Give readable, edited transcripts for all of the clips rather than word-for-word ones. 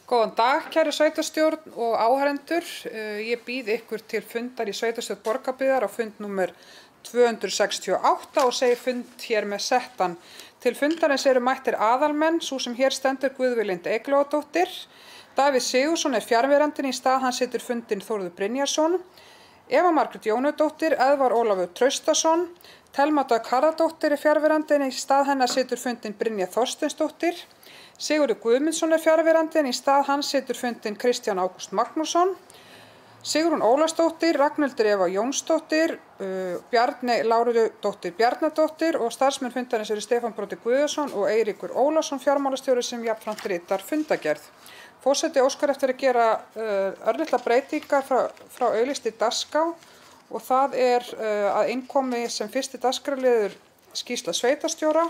Góðan dag, kæru sveitarstjórn og áheyrendur. Ég býð ykkur til fundar í sveitarstjórn Borgarbyggðar á fund númer 268 og segi fund hér með settan. Til fundarins eru mættir aðalmenn, sú sem hér stendur Guðveig Lind Eyglóadóttir. Davíð Sigurðsson er fjarverandinn, í stað hans situr fundinn Þórður Brynjarsson. Eva Margrét Jónadóttir, Eðvar Ólafur Traustason. Telma Dögg Harðardóttir er fjarverandinn, í stað hennar situr fundinn Brynja Þorsteinsdóttir. Sigurður Guðmundsson er fjarverandi, en í stað hans situr fundinn Kristján Ágúst Magnússon. Sigrún Ólafsdóttir, Ragnhildur Eva Jónsdóttir, Bjarni Lárudóttir Bjarnadóttir og starfsmenn fundarins eru Stefán Broddi Guðjónsson og Eiríkur Ólafsson, fjármálastjóri sem jafnframt ritar fundargerð. Forseti óskar eftir að gera örlitlar breytingar frá auglýstri dagskrá og það er að innkomi sem fyrsti dagskrárliður skýrsla sveitarstjóra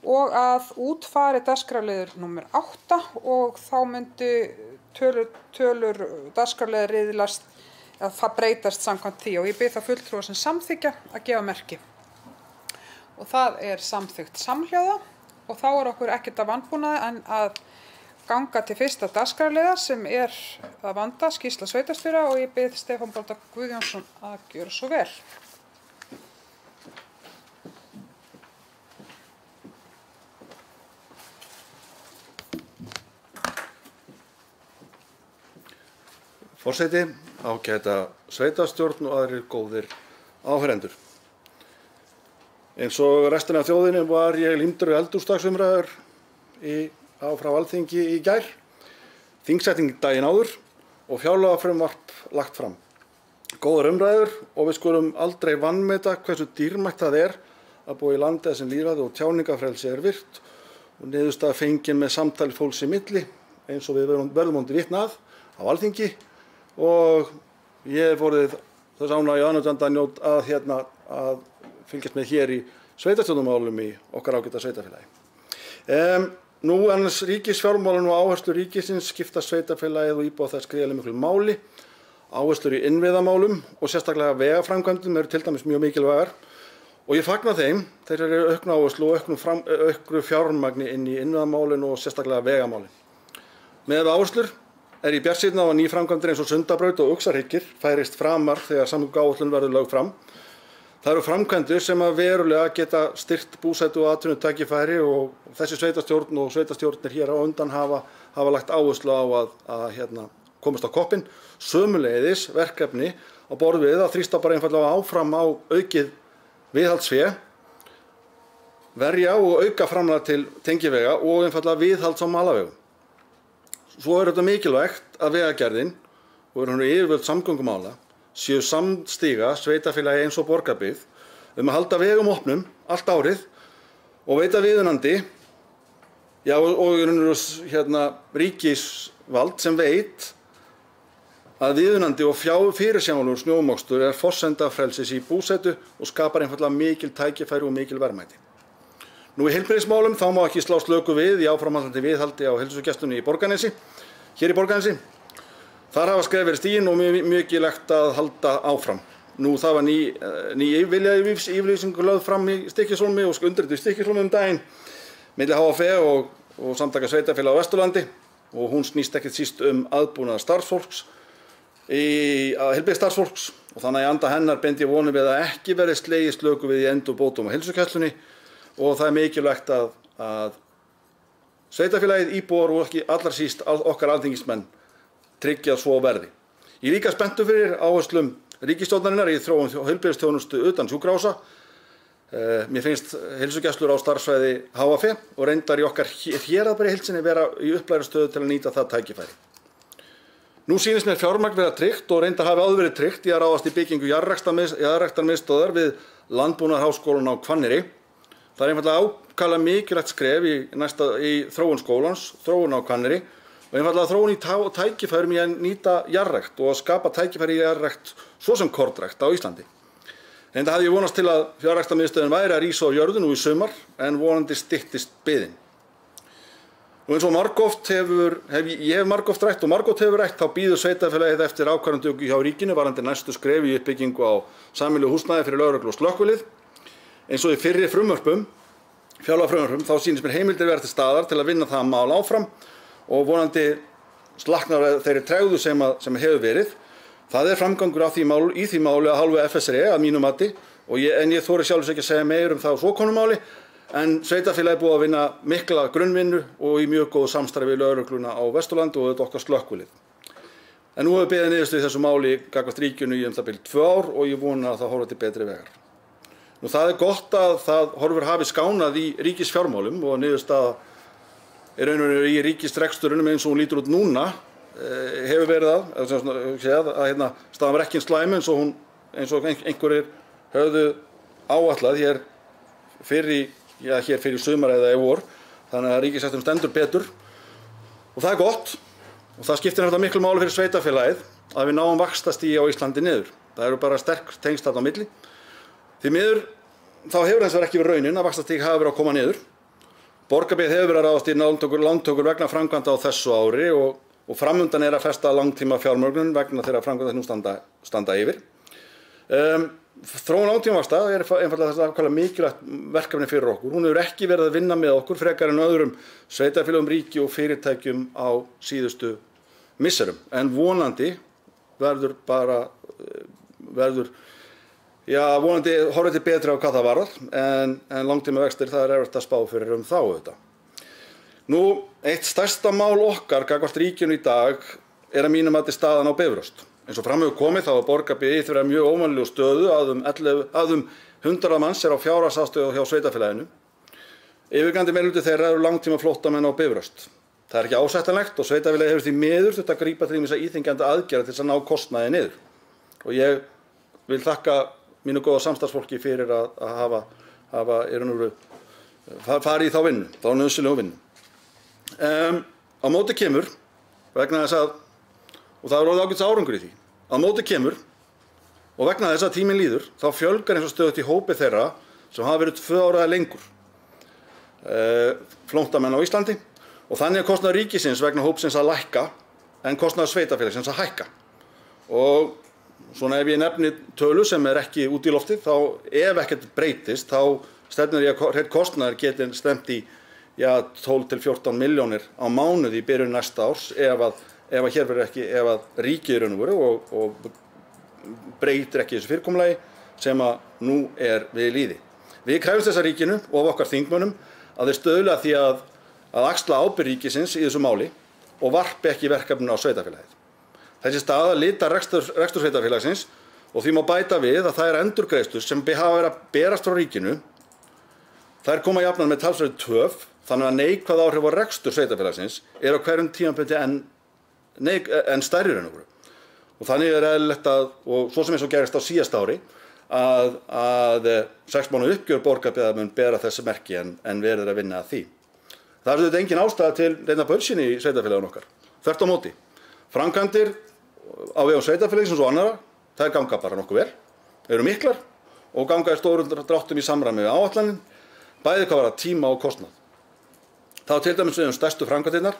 og að útfari dagskrárliður númer 8 og þá myndi tölur dagskrárliðar riðlast að það breytast samkvæmt því og ég bið það fulltrúa sem samþykkja að gefa merki. Og það er samþykkt samhljóða og þá er okkur ekkert að vanbúnaði en að ganga til fyrsta dagskrárliðar sem er að vanda skýrsla sveitarstjóra og ég bið Stefán Brodda Guðjónsson að gjöra svo vel. Forseti, ágæta sveitarstjórn og aðrir góðir áheyrendur. Eins og restina af þjóðinni var ég límdur við eldhúsdagsumræður frá Alþingi í gær, þingsetning daginn áður og fjárlagafrumvarp lagt fram. Góðar umræður og við skulum aldrei vanmeta hversu dýrmætt það er að búa í landi þar sem lýðræði og tjáningarfrelsi er virt og niðurstaða fengin með samtali fólks í milli eins og við verðum vitni að á Alþingi. Og ég hef vorið þess ánægju aðnjótt að fylgjast með hér í sveitarstjórnarmálum í okkar ágæta sveitarfélagi. Nú annars ríkisfjármálin og áherslur ríkisins skipta sveitarfélagið og íbúa þess gríðarlega miklu máli. Áherslur í innviðamálum og sérstaklega vegaframkvæmdum eru til dæmis mjög mikilvægar og ég fagna þeim. Þeir eru aukna áherslu og auknu fjármagni inn í innviðamálin og sérstaklega vegamálin. Með áherslur er ég bjartsýnn á að ný framkvæmdir eins og Sundabraut og Uxarhyggir færist framar þegar samgönguáætlun verður lögð fram. Það eru framkvæmdir sem að verulega geta styrkt búsetu og atvinnutækifæri og þessi sveitarstjórn og sveitarstjórnir hér á undan hafa lagt áherslu á að komast á koppinn. Sömuleiðis verkefni á borð við að þrýsta bara einfaldlega áfram á aukið viðhaldsfé, verja og auka framlag til tengivega og einfaldlega viðhalds á malarvegum. Svo er þetta mikilvægt að vegagerðin og hún yfirvöld samgöngumála séu samstíga sveitarfélagi eins og Borgarbyggð að halda vegum opnum allt árið og veita viðunandi ríkisvald sem veit að viðunandi og fyrirsjáanlegur snjómokstur er forsenda frelsis í búsetu og skapar einfaldlega mikil tækifæri og mikil verðmæti. Nú í heilbrigðismálum þá má ekki slá slöku við í áframhaldandi viðhaldi á heilsugæslunni í Borgarnesi, hér í Borgarnesi. Þar hafa skref verið stigin og mikilvægt að halda áfram. Nú það var ný yfirlýsing lögð fram í Stykkishólmi og undirrituð í Stykkishólmi daginn milli HFE og samtaka sveitarfélaga á Vesturlandi og hún snýst ekkert síst aðbúnað starfsfólks, heilbrigðisstarfsfólks og þannig í anda hennar beindi ég vonum við að ekki verði slegið slöku við í endurbótum á heilsugæslunni. Og það er mikilvægt að sveitarfélagið, íbúar og ekki allar síst okkar alþingismenn tryggja svo verði. Ég er líka spenntur fyrir áherslum ríkisstjórnarinnar í þróun heilbrigðisþjónustu utan sjúkrahúsa. Mér finnst heilsugæslur á starfsvæði HFE og reyndar í okkar héraðbæri í heild sinni vera í upplæri stöðu til að nýta það tækifæri. Nú sýnist mér fjármagn vera tryggt og reyndar hafi áður verið tryggt í að ráðast í byggingu jarðræktarmiðstöðvar við Landbúnaðarháskólann á Hvanneyri. Það er einfaldlega ákaflega mikilvægt skref í þróun skólans, þróun á Hvanneyri og einfaldlega þróun í tækifærum í að nýta jarðrækt og að skapa tækifæri í jarðrækt svo sem kornrækt á Íslandi. Enda hafði ég vonast til að fjárræktarmiðstöðin væri að rísa á jörðu nú í sumar en vonandi styttist biðin. Og eins og ég hef margoft rætt og margoft hefur rætt þá býður sveitarfélagið eftir ákvarðanatöku hjá ríkinu varðandi næstu skref í uppbyggingu á sameiginlegu húsnæði fyrir lögreglu og slökkvilið. Eins og í fyrri fjárlagafrumvörpum þá sýnist mér heimildir vera til staðar til að vinna það mál áfram og vonandi slaknar þeirri tregðu sem hefur verið. Það framgangur í því máli að hálfu FSRE að mínu mati en ég þori sjálfsög ekki að segja meir það á svo konu máli en sveitarfélagið búið að vinna mikla grunnvinnu og í mjög góðu samstarfi við lögregluna á Vesturlandi og þetta okkar slökkvilið. En nú hefur beðið niðurstöðu í þessu máli gagnvart ríkinu í það bil 2 ár og ég vona að það horfi til betri vegar. Nú það gott að það horfur hafi skánað í ríkisfjármálum og niðurstaða raun og veru í ríkisrekstrinum eins og hún lítur út núna hefur verið að staðan var ekki slæm eins og einhverjir höfðu áætlað hér fyrir sumar eða í vor, þannig að ríkisrekstrinum stendur betur og það gott. Og það skiptir náttúrulega miklu máli fyrir sveitarfélagið að við náum vaxtastigi á Íslandi niður. Það eru bara sterk tengsl þarna á milli. Því miður þá hefur þess ekki verið raunin að vaxtastigi hafi verið að koma niður. Borgarbyggð hefur verið að ráðast í lántökur vegna framkvæmda á þessu ári og framundan að festa langtíma fjármögnun vegna þeirra framkvæmda nú standa yfir. Þróun langtímavaxta einfaldlega þess að mikilvægt verkefni fyrir okkur. Hún hefur ekki verið að vinna með okkur frekar en öðrum sveitarfélögum, ríki og fyrirtækjum á síðustu misserum. En vonandi vonandi horfið til betri á hvað það varðar en langtímavextir það erfitt að spá fyrir þá auðvitað. Nú, eitt stærsta mál okkar gagnvart ríkinu í dag að mínu mati staðan á Bifröst. Eins og fram hefur komið þá Borgarbyggð í mjög óvanlegu stöðu að 100 manns á fjárhagsaðstöðu hjá sveitarfélaginu. Yfirgnæfandi meirihluti þeirra eru langtímaflóttamenn á Bifröst. Það ekki ásættanlegt og sveitarfélagið hefur því miður þurft að grípa til ýmissa íþyngjandi aðgerða til þess að ná kostnaði niður. Og ég vil þakka mínu góða samstarfsfólki fyrir að hafa farið í þá vinnu, þá nauðsynlegu vinnu. Á móti kemur, vegna þess að og það orðið ágætis árangur í því. Á móti kemur og vegna þess að tíminn líður þá fjölgar eins og stöðugt í hópi þeirra sem hafa verið 2 ára eða lengur flóttamenn á Íslandi og þannig kostnaður ríkisins vegna hópsins að lækka en kostnaður sveitarfélagsins að hækka. Og svona ef ég nefni tölu sem ekki út í loftið þá ef ekkert breytist þá stefnir ég að kostnaður geti stemt í 12 til 14 milljónir á mánuði í byrjun næsta árs ef ríkið raun og veru og breytir ekki þessu fyrirkomulagi sem nú við lýði. Við krefjumst þess að ríkinu og okkar þingmönnum að þeir stöðla því að axla ábyrgð ríkisins í þessu máli og varpi ekki verkefninu á sveitarfélagið. Þessi staða litar rekstur sveitarfélagsins og því má bæta við að það endurgreiðslur sem hafa verið að berast frá ríkinu. Þær koma jafnan með talsverð töf þannig að neikvæð áhrif á rekstur sveitarfélagsins á hverjum tímapunkti en stærri raun og veru. Og þannig eðlilegt og svo sem eins og gerist á síðasta ári, að 6 mánaða uppgjör Borgarbyggðar mun bera þessi merki en verið að vinna að því. Það auðvitað engin ástæða til reyna bölsinn í sveitarfélaginu okkar. Þvert á móti. Framkvæmdir á vegum sveitarfélagsins og annarra, þær ganga bara nokkuð vel, eru miklar og ganga í stórum dráttum í samræmi við áætlanir, bæði hvað varðar tíma og kostnað. Þá til dæmis við stærstu framkvæmdirnar,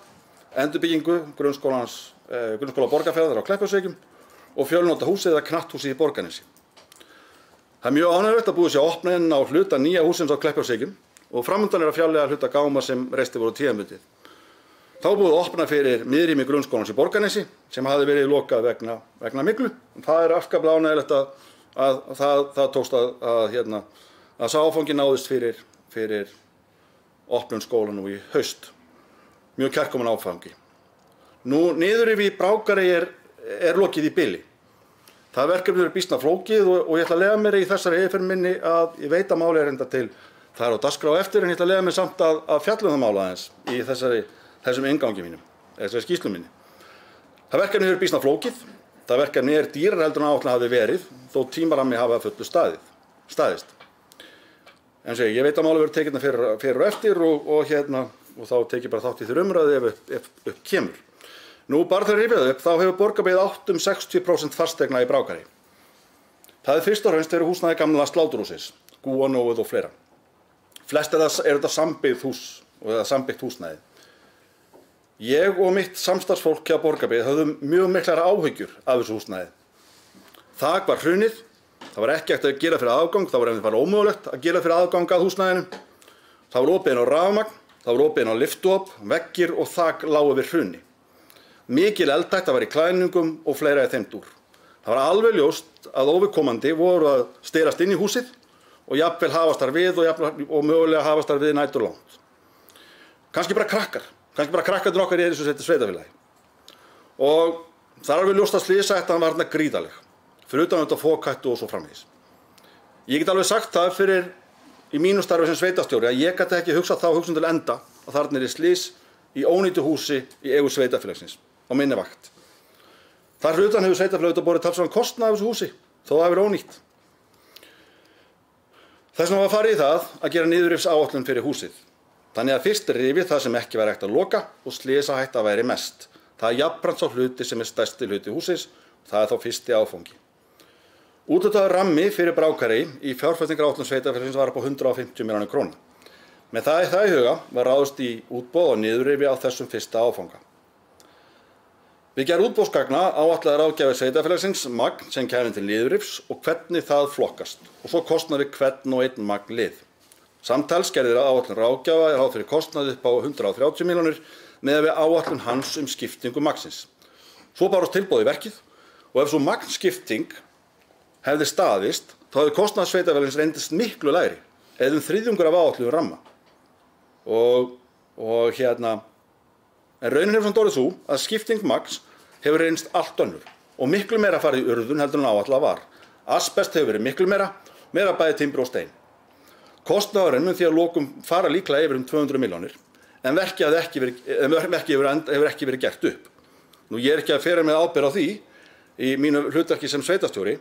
endurbyggingu grunnskóla Borgarfjarðar á Kleppjárnsreykjum og fjölnota húsið eða knatthúsið í Borgarnesi. Það mjög ánægjulegt að búið sé að opna inn á hluta nýja hússins á Kleppjárnsreykjum og framundan að fjarlæga hluta gáma sem reisti voru tímabundið. Þá búið að opna fyrir miðrými grunnskólans í Borgarnesi sem hafði verið lokað vegna myglu. Það afskaplega ánægjulegt að það tókst að sá áfangi náðist fyrir opnun skóla nú í haust. Mjög kærkominn áfangi. Nú niður yfir Brákarey lokið í bili. Það verkefni býsna flókið og ég ætla að leyfa mér í þessari yfirferð minni að ég veit að máli enda til það á dagskrá eftir en ég ætla að leyfa mér samt að fjalla það mála aðeins í þessum inngangi mínum, þessari skýrslu minni. Það verkefni býsna flókið. Það verkefni dýrara heldur en áætlun hafi verið þó tímarammi hafi að fullu staðist. En ég veit að máli verður tekið fyrir og eftir og þá tek ég bara þátt í þeirri umræðu ef upp kemur. Nú bara þegar rifjað upp þá hefur Borgarbyggð átt 60% fasteigna í Brákarey. Það fyrst og fremst húsnæði gamla sláturhússins, Gúanóið og fleira. Flest þetta sambyggð hús eða sambyggt húsnæði. Ég og mitt samstarfsfólk hjá Borgarbyggð höfðum mjög miklar áhyggjur af þessu húsnæði. Þak var hrunið, það var ekki hægt að gera fyrir aðgang, það var einfaldlega ómögulegt að gera fyrir aðgang að húsnæðinu. Það var opið inn á rafmagn, það var opið inn á lyftuop, veggir og þak lágu við hruni. Mikil eldhætta var í klæðningum og fleira í þeim dúr. Það var alveg ljóst að óviðkomandi voru að styrast inn í húsið og jafnvel hafast þar við og mögulega hafast þar við næturlangt. Kannski bara krakkarnir okkar í þessu sveitarfélagi. Og það er alveg ljóst að slysahættan var þarna gríðarleg, fyrir utan þetta fokhættu og svo framvegis. Ég get alveg sagt það fyrir í mínu starfi sem sveitarstjóri að ég gat ekki hugsað þá hugsun til enda að þarna slys í ónýtu húsi í eigu sveitarfélagsins á minni vakt. Þar fyrir utan hefur sveitarfélagið borið talsverðan kostnað af þessu húsi, þó það hefur ónýtt. Þess vegna var farið í það að gera niðurrifsáætlun fyrir húsið. Þannig að fyrst rifið það sem ekki var hægt að loka og slysahætta væri mest. Það er jafnframt sá hluti sem er stærsti hluti húsins, það er þá fyrsti áfangi. Úthlutaður rammi fyrir Brákarey í fjárfestingaráætlun sveitarfélagsins var upp á 150 milljónir króna. Með það í huga var ráðist í útboð og niðurrifi á þessum fyrsta áfanga. Við gerð útboðsgagna áætlaði ráðgjafi sveitarfélagsins magn sem kæmi til niðurrifs og hvernig það flokkast og svo kostnaði hvern og einn magn lið. Samtals gerði áætlun ráðgjafa ráð fyrir kostnaði upp á 130 milljónir með við áætlun hans skiptingu magnsins. Svo bárust tilboð í verkið og ef svo magnskipting hefði staðist, þá hefði kostnaður sveitarfélagsins reyndist miklu lægri, eða þriðjungur af áætluðum ramma. En raunin hefur samt orðið sú að skipting magns hefur reynst allt önnur og miklu meira farið í urðun heldur en áætlað var. Asbest hefur verið miklu meira bæði timbur og stein. Kostnaðurinn mun því að lokum fara líklega yfir 200 milljónir, en verkið hefur ekki verið gert upp. Nú ég er ekki að fera með ábyrgð á því í mínu hlutverki sem sveitarstjóri,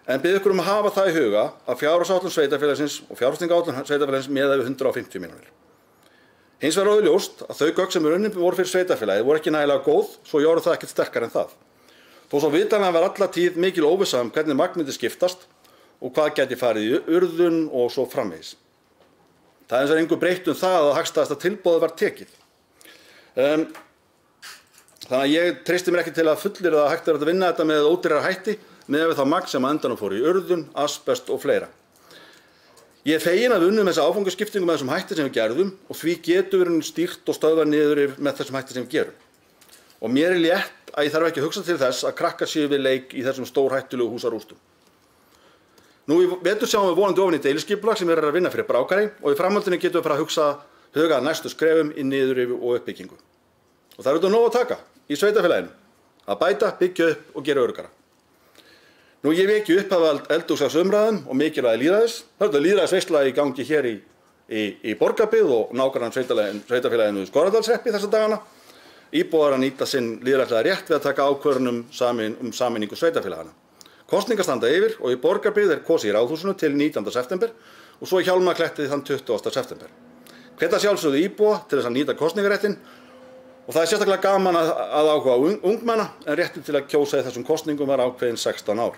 en bið ykkur að hafa það í huga að fjárhagsáætlun sveitarfélagsins og fjárfestingaráætlun sveitarfélagsins miðað við 150 milljónir. Hins vegar orðið ljóst að þau gögn sem unnin voru fyrir sveitarfélagið voru ekki nægilega góð, svo gjörðu það ekkert sterkara en það. Þó svo vitanlega var alla tíð mikil óvissa hvernig magn myndi skiptast og hvað gæti farið í urðun og svo framvegis. Það er eins og engu breytt það að hagstæðasta tilboðið var tekið. Þannig að ég treysti mér ekki til að fullyrða að hægt að vinna þetta með ódýrara hætti með við þá magn sem að endanum fór í urðun, asbest og fleira. Ég er feginn að við unnum þessa áfangaskiptingu með þessum hætti sem við gerðum og því getum við stýrt og stöðvað niður með þessum hætti sem við gerum. Og mér er létt að ég þarf ekki að hugsa til þess að krakkar séu við leik í þessum stórhættulegu húsarústum. Nú í vetur sjáum við vonandi ofan í deiliskipulag sem við erum að vinna fyrir Brákarey og í framhaldinu getum við fara að huga að næstu skrefum í niðurrifi og uppbyggingu. Og það er auðvitað nóg að taka í sveitarfélaginu, að bæta, byggja upp og gera öruggara. Nú ég veki upp af eldhúsdagsumræðum og mikilvægi lýðræðis. Það er lýðræðisveisla í gangi hér í Borgarbyggð og nágrannan sveitarfélaginu í Skorradalshreppi þessa dagana. Íbúar að nýta sinn lýðræðislega rétt við að taka ákvörðun sameiningu sveitarfélagana. Kosningar standa yfir og í Borgarbyggð kosið í Ráðhúsinu til 19. september og svo í Hjálmakletti þann 20. september. Hvetja sjálfsögðu íbúa til þess að nýta kosningaréttinn og það er sérstaklega gaman að áhuga ungmenna en réttur til að kjósa í þessum kosningum var ákveðin 16 ár.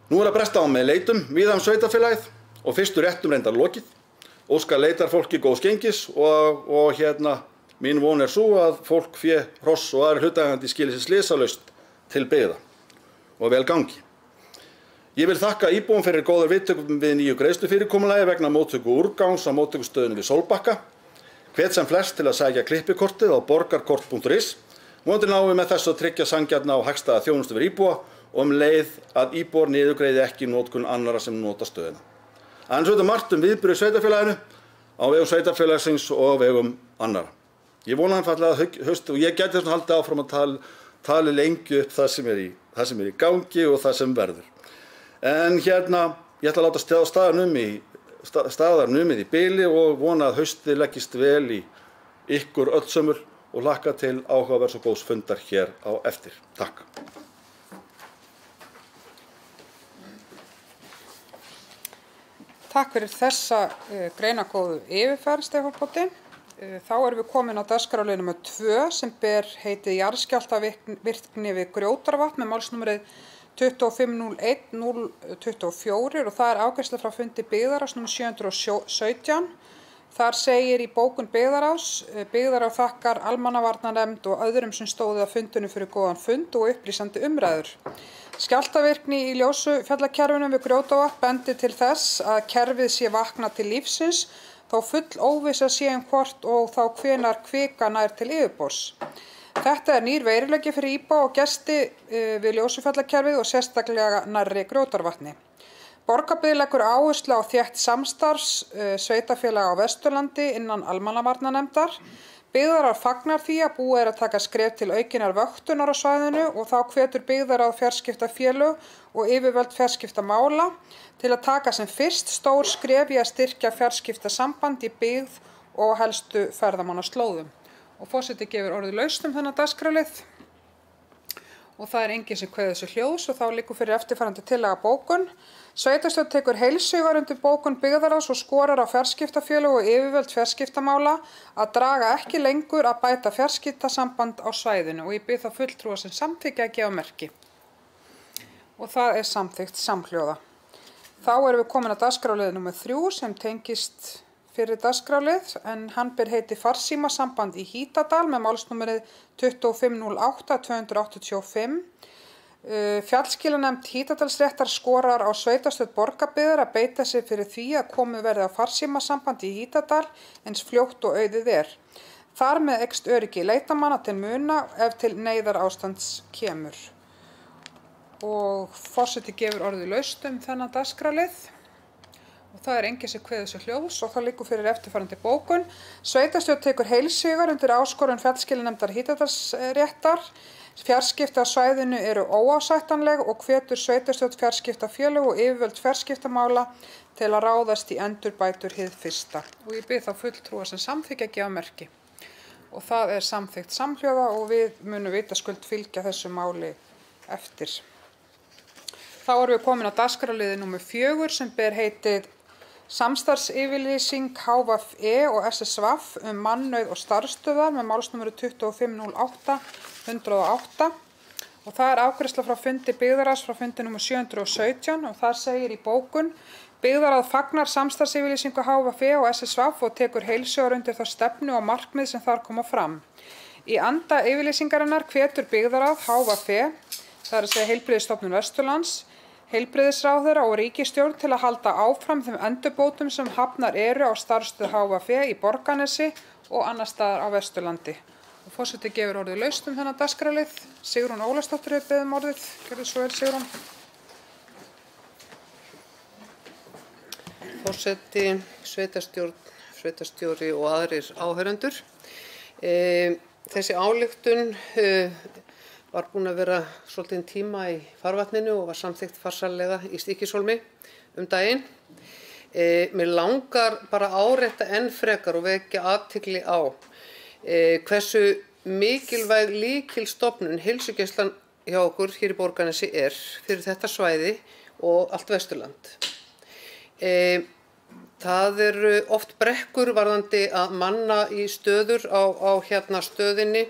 Nú er að bresta á með leitum víða sveitarfélagið og fyrstu réttum reyndar lokið. Óskar leitarfólki góðs gengis og mín von er sú að fólk, fé, hross og aðrir hlutaðeigandi skili sér slysalaust til byggða og vel gangi. Ég vil þakka íbúum fyrir góðar viðtökum við nýju greiðslufyrirkomulagi vegna móttöku úrgangs á móttökustöðinni við Sólbakka. Hvet sem flest til að sækja klippikortið á borgarkort.is. Vonandi náum við með þessu að tryggja sanngjarna og hagstæða þjónustu fyrir íbúa og leið að íbúar niðurgreiði ekki notkun annarra sem nota stöðina. Aðeins auðvitað margt viðburði í sveitarfélaginu á vegum sveitarfélagsins og vegum annarra. Ég vona einfaldlega að og ég gæti þess að halda áfram að tala lengi upp það sem er í gangi og það sem verður. En ég ætla að láta staðar numið í bili og vona að haustið leggist vel í ykkur öllsömmur og hlakka til áhugavers og góðs fundar hér á eftir. Takk. Takk fyrir þessa greinagóðu yfirferð, Stefán Broddi. Þá erum við komin á dagskrárlið númer 2 sem ber heitið jarðskjálftavirkni við Grjótarvatn með málsnúmerið 2501-024 og það er afgreiðsla frá fundi byggðarráðs númer 717. Þar segir í bókun byggðarráð þakkar almannavarnanefnd og öðrum sem stóðu að fundinu fyrir góðan fund og upplýsandi umræður. Skjálftavirkni í Ljósufjallakerfinu við Grjótarvatn bendir til þess að kerfið sé vakna til lífsins þó full óvissa sé hvort og þá hvenær kvika nær til yfirborðs. Þetta nýr veruleiki fyrir íbúa og gesti við Ljósafallakerfið og sérstaklega nærri Grjótárvatni. Borgarbyggð leggur áherslu á þétt samstarfs sveitarfélaga á Vesturlandi innan almannavarnanefndar. Byggðarráð fagnar því að búið að taka skref til aukinnar vöktunar á svæðinu og þá hvetur byggðarráð fjarskiptafélög og yfirvöld fjarskiptamála til að taka sem fyrst stór skref í að styrkja fjarskiptasamband í byggð og helstu ferðamannaslóðum. Og forseti gefur orðið laust þennan dagskrárlið. Og það enginn sem kveður þessu hljós og þá liggur fyrir eftirfarandi tillaga bókun. Sveitarstjórn tekur heilshugar undir bókun byggðarráðs og skorar á fjarskiptafélög og yfirvöld fjarskiptamála að draga ekki lengur að bæta fjarskiptasamband á svæðinu og ég bið þá fulltrúa sem samþykkja að gefa merki. Og það samþykkt samhljóða. Þá erum við komin að dagskrárlið númer 3 sem tengist fyrir dagskrárlið en hann ber heiti farsímasamband í Hítadal með málsnúmerið 2508-285. Fjallskilanefnd Hítadalsréttar skorar á sveitarstjórn Borgarbyggðar að beita sig fyrir því að komið verði á farsímasambandi í Hítadal eins fljótt og auðið Þar með eykst öryggi leitamanna til muna ef til neyðarástands kemur. Og forseti gefur orðið laust þennan dagskrárlið. Og það enginn sem kveður þessu hljós og það liggur fyrir eftirfarandi bókun. Sveitarstjórn tekur heilshugar undir áskorun fjallskilanefndar Hítadalsréttar. Fjarskipti á svæðinu eru óásættanleg og hvetur sveitarstjórn fjarskiptafélög og yfirvöld fjarskiptamála til að ráðast í endurbætur hið fyrsta. Og ég bið þá fulltrúa sem samþykkja að gefa merki. Og það samþykkt samhljóða og við munum vitaskuld fylgja þessu máli eftir. Þá erum við komin á dagskrárliði númer 4 sem ber heitið Samstarfsyfirlýsing HVFE og SSVAF mannauð og starfsstöðvar með málsnúmeru 2508-108 og það afgreiðsla frá fundi byggðarráðs frá fundi númer 717 og þar segir í bókun Byggðarráð fagnar samstarfsyfirlýsingu HVFE og SSVAF og tekur heilshugar undir þá stefnu og markmið sem þar koma fram. Í anda yfirlýsingarinnar hvetur byggðarráð HVFE, það að segja Heilbrigðisstofnun Vesturlands, heilbrigðisráðherra og ríkisstjórn til að halda áfram þeim endurbótum sem hafnar eru á starfsstöð HVFE í Borgarnesi og annars staðar á Vesturlandi. Og forseti gefur orðið laust þennan dagskrárlið. Sigrún Ólafsdóttir hefur beðið orðið. Gjörðu svo vel, Sigrún. Forseti, sveitarstjóri og aðrir áheyrendur. Þessi ályktun var búin að vera svolítinn tíma í farvatninu og var samþykkt farsællega í Stykkishólmi daginn. Mér langar bara að árétta enn frekar og vekja athygli á hversu mikilvæg lykilstofnun heilsugæslan hjá okkur hér í Borgarnesi fyrir þetta svæði og allt Vesturland. Það eru oft brekkur varðandi að manna í stöður á stöðinni.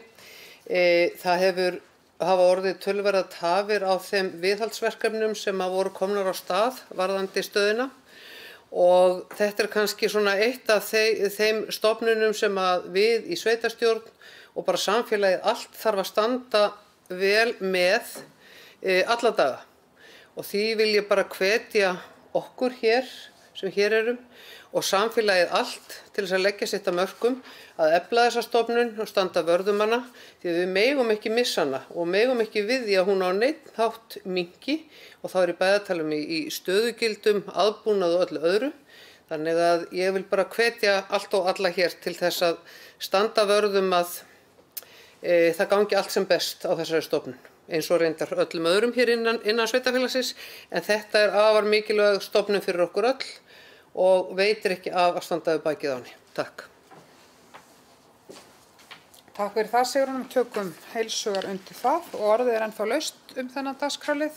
Það hafa orðið töluverðar tafir á þeim viðhaldsverkefnum sem voru komnar á stað varðandi stöðina og þetta kannski svona eitt af þeim stofnunum sem við í sveitarstjórn og bara samfélagið allt þarf að standa vel með alla daga og því vil ég bara hvetja okkur hér sem hér erum og samfélagið allt til þess að leggja sitt að mörkum að efla þessa stofnun og standa vörðum hana því við megum ekki missa hana og megum ekki við því að hún á neinn hátt minnki og þá ég bæði að tala í stöðugildum, aðbúnað og öllu öðru. Þannig að ég vil bara hvetja allt og alla hér til þess að standa vörðum að það gangi allt sem best á þessari stofnun eins og reyndar öllum öðrum hér innan sveitarfélagsins en þetta afar mikilvæg stofnun fyrir okkur öll og veitir ekki af að standa við bakið á henni. Takk. Takk fyrir það, Sigrún. Tökum heilshugar undir það og orðið ennþá laust þennan dagskrárlið.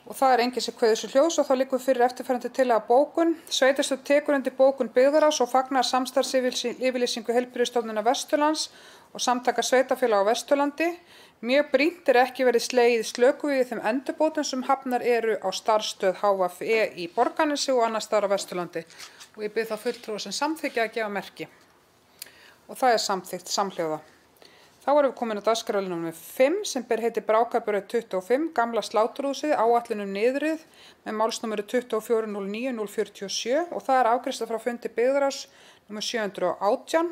Og það enginn sem kveður þessu hljós og þá liggur fyrir eftirfarandi tillaga bókun. Sveitarstjórn tekur undir bókun byggðarráðs og fagnar samstarfsyfirlýsingu Heilbrigðisstofnunar Vesturlands og samtaka sveitarfélaga á Vesturlandi. Mjög brýnt ekki verið slegið slöku við þeim endurbótum sem hafnar eru á starfsstöð HVFE í Borgarnesi og annars staðar á Vesturlandi. Og ég bið þá fulltrúa sem samþykkja að gefa merki. Og það samþykkt samhljóða. Þá erum við komin á dagskrárlið númer 5 sem ber heiti Brákarbraut 25, gamla sláturhúsið, áætlun niðurrif með málsnúmeri 24.09.047 og það er afgreiðsla frá fundi byggðarráðs númer 718